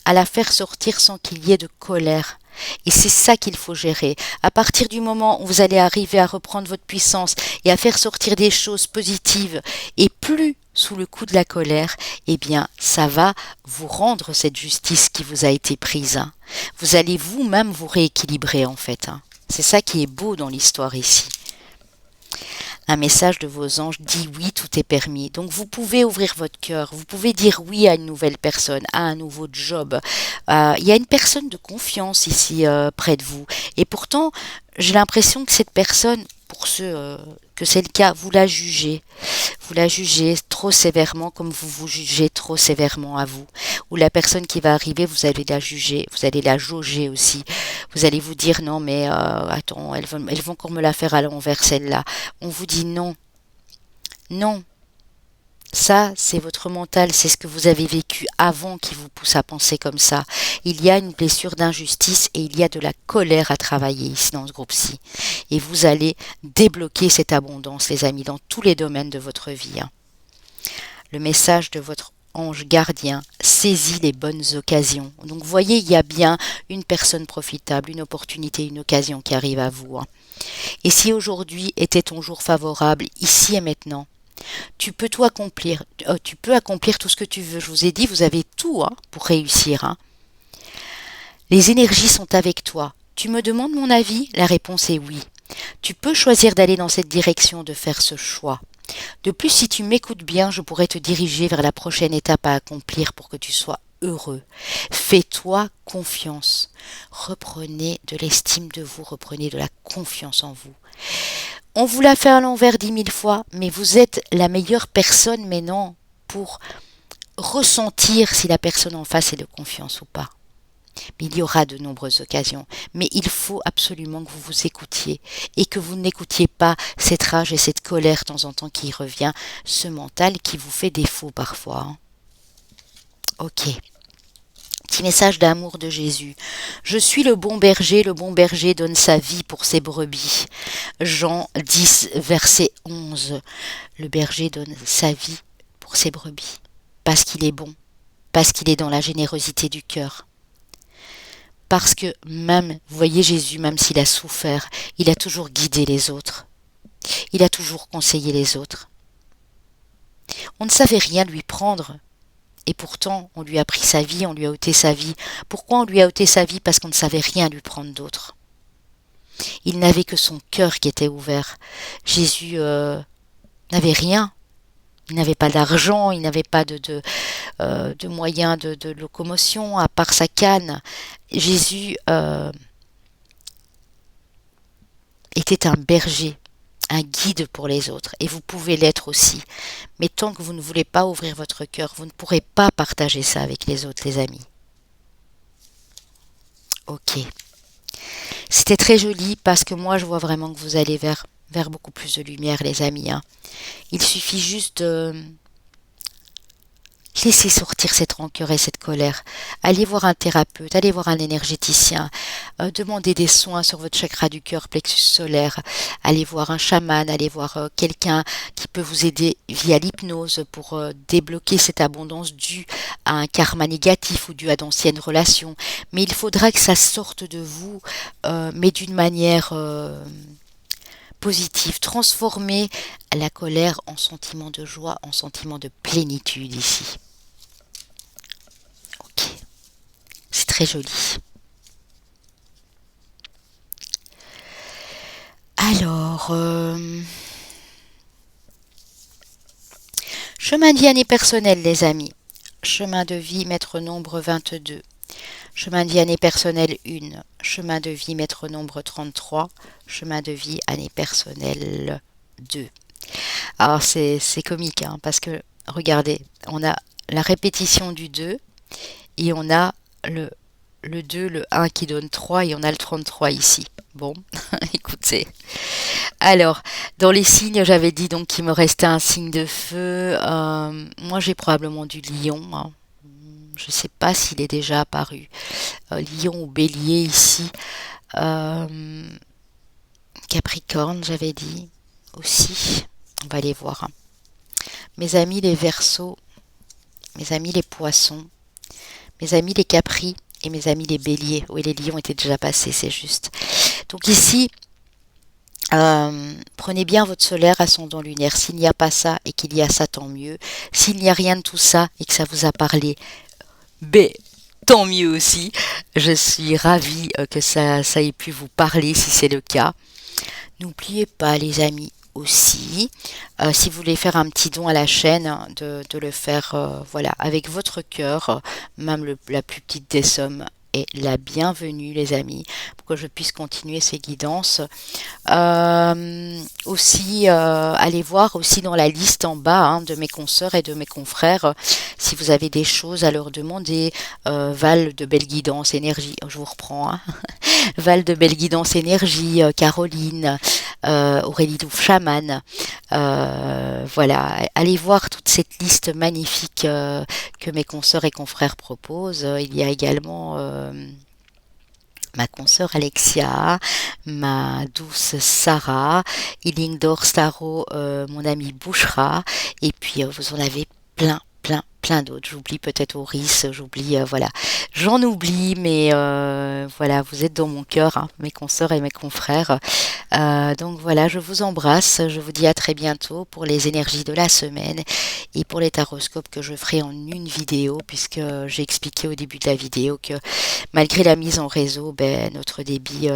à la faire sortir sans qu'il y ait de colère. Et c'est ça qu'il faut gérer. À partir du moment où vous allez arriver à reprendre votre puissance et à faire sortir des choses positives et plus sous le coup de la colère, eh bien, ça va vous rendre cette justice qui vous a été prise, hein. Vous allez vous-même vous rééquilibrer en fait, hein. C'est ça qui est beau dans l'histoire ici. Un message de vos anges dit oui, tout est permis. Donc vous pouvez ouvrir votre cœur, vous pouvez dire oui à une nouvelle personne, à un nouveau job. Il y a une personne de confiance ici près de vous. Et pourtant, j'ai l'impression que cette personne, pour ceux que c'est le cas, vous la jugez. Vous la jugez trop sévèrement comme vous vous jugez trop sévèrement à vous. Ou la personne qui va arriver, vous allez la juger, vous allez la jauger aussi. Vous allez vous dire non mais attends, elles vont encore me la faire à l'envers celle-là. On vous dit non, non. Ça, c'est votre mental, c'est ce que vous avez vécu avant qui vous pousse à penser comme ça. Il y a une blessure d'injustice et il y a de la colère à travailler ici dans ce groupe-ci. Et vous allez débloquer cette abondance, les amis, dans tous les domaines de votre vie, hein. Le message de votre ange gardien saisit les bonnes occasions. Donc, vous voyez, il y a bien une personne profitable, une opportunité, une occasion qui arrive à vous, hein. Et si aujourd'hui était ton jour favorable, ici et maintenant, tu peux tout accomplir, tu peux accomplir tout ce que tu veux. Je vous ai dit, vous avez tout, hein, pour réussir, hein. Les énergies sont avec toi. Tu me demandes mon avis? La réponse est oui. Tu peux choisir d'aller dans cette direction, de faire ce choix. De plus, si tu m'écoutes bien, je pourrais te diriger vers la prochaine étape à accomplir pour que tu sois heureux. Fais-toi confiance. Reprenez de l'estime de vous, reprenez de la confiance en vous. On vous l'a fait à l'envers 10 000 fois, mais vous êtes la meilleure personne maintenant pour ressentir si la personne en face est de confiance ou pas. Mais il y aura de nombreuses occasions. Mais il faut absolument que vous vous écoutiez et que vous n'écoutiez pas cette rage et cette colère de temps en temps qui revient, ce mental qui vous fait défaut parfois, hein. Ok. Petit message d'amour de Jésus. Je suis le bon berger donne sa vie pour ses brebis. Jean 10, verset 11. Le berger donne sa vie pour ses brebis. Parce qu'il est bon, parce qu'il est dans la générosité du cœur. Parce que même, vous voyez Jésus, même s'il a souffert, il a toujours guidé les autres. Il a toujours conseillé les autres. On ne savait rien lui prendre. Et pourtant, on lui a pris sa vie, on lui a ôté sa vie. Pourquoi on lui a ôté sa vie? Parce qu'on ne savait rien lui prendre d'autre. Il n'avait que son cœur qui était ouvert. Jésus n'avait rien. Il n'avait pas d'argent, il n'avait pas de moyens de locomotion, à part sa canne. Jésus était un berger, un guide pour les autres, et vous pouvez l'être aussi. Mais tant que vous ne voulez pas ouvrir votre cœur, vous ne pourrez pas partager ça avec les autres, les amis. Ok. C'était très joli parce que moi, je vois vraiment que vous allez vers beaucoup plus de lumière, les amis, hein. Il suffit juste de laisser sortir cette rancœur et cette colère. Allez voir un thérapeute, allez voir un énergéticien, demandez des soins sur votre chakra du cœur, plexus solaire, allez voir un chaman, allez voir quelqu'un qui peut vous aider via l'hypnose pour débloquer cette abondance due à un karma négatif ou due à d'anciennes relations. Mais il faudra que ça sorte de vous, mais d'une manière positive. Transformer la colère en sentiment de joie, en sentiment de plénitude ici. Ok, c'est très joli. Alors, chemin de vie année personnelle, les amis. Chemin de vie, maître nombre 22. Chemin de vie année personnelle 1. Chemin de vie, maître nombre 33. Chemin de vie année personnelle 2. Alors, c'est comique, hein, parce que, regardez, on a la répétition du 2 et on a le, le 2, le un qui donne 3 et on a le 33 ici. Bon, écoutez. Alors, dans les signes, j'avais dit donc qu'il me restait un signe de feu. Moi, j'ai probablement du lion, hein. Je ne sais pas s'il est déjà apparu. Lion ou bélier ici. Euh, Capricorne, j'avais dit aussi. On va aller voir, hein. Mes amis les Verseaux, mes amis les Poissons, mes amis les Capris et mes amis les Béliers. Oui, les Lions étaient déjà passés, c'est juste. Donc ici, prenez bien votre solaire, ascendant lunaire. S'il n'y a pas ça et qu'il y a ça, tant mieux. S'il n'y a rien de tout ça et que ça vous a parlé, ben, tant mieux aussi. Je suis ravie que ça ait pu vous parler si c'est le cas. N'oubliez pas, les amis, aussi, si vous voulez faire un petit don à la chaîne, hein, de le faire voilà, avec votre cœur, même la plus petite des sommes est la bienvenue, les amis, pour que je puisse continuer ces guidances. Aussi, allez voir aussi dans la liste en bas, hein, de mes consoeurs et de mes confrères, si vous avez des choses à leur demander. Val de Belle Guidance Énergie, je vous reprends, hein. Val de Belle Guidance Énergie, Caroline, Aurélie Douf Chaman. Voilà, allez voir toute cette liste magnifique que mes consoeurs et confrères proposent. Il y a également ma consoeur Alexia, ma douce Sarah, Healing Door Staro, mon ami Bouchra, et puis vous en avez plein d'autres. J'oublie peut-être Auris, j'oublie, voilà. J'en oublie, mais voilà, vous êtes dans mon cœur, hein, mes consoeurs et mes confrères. Donc voilà, je vous embrasse, je vous dis à très bientôt pour les énergies de la semaine et pour les taroscopes que je ferai en une vidéo, puisque j'ai expliqué au début de la vidéo que malgré la mise en réseau, ben, notre débit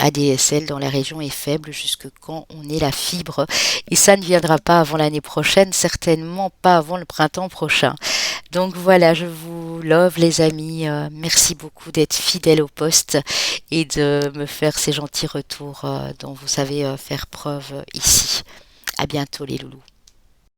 ADSL dans la région est faible jusque quand on est la fibre, et ça ne viendra pas avant l'année prochaine, certainement pas avant le printemps prochain. Donc voilà, je vous love, les amis. Merci beaucoup d'être fidèles au poste et de me faire ces gentils retours dont vous savez faire preuve ici. À bientôt, les loulous.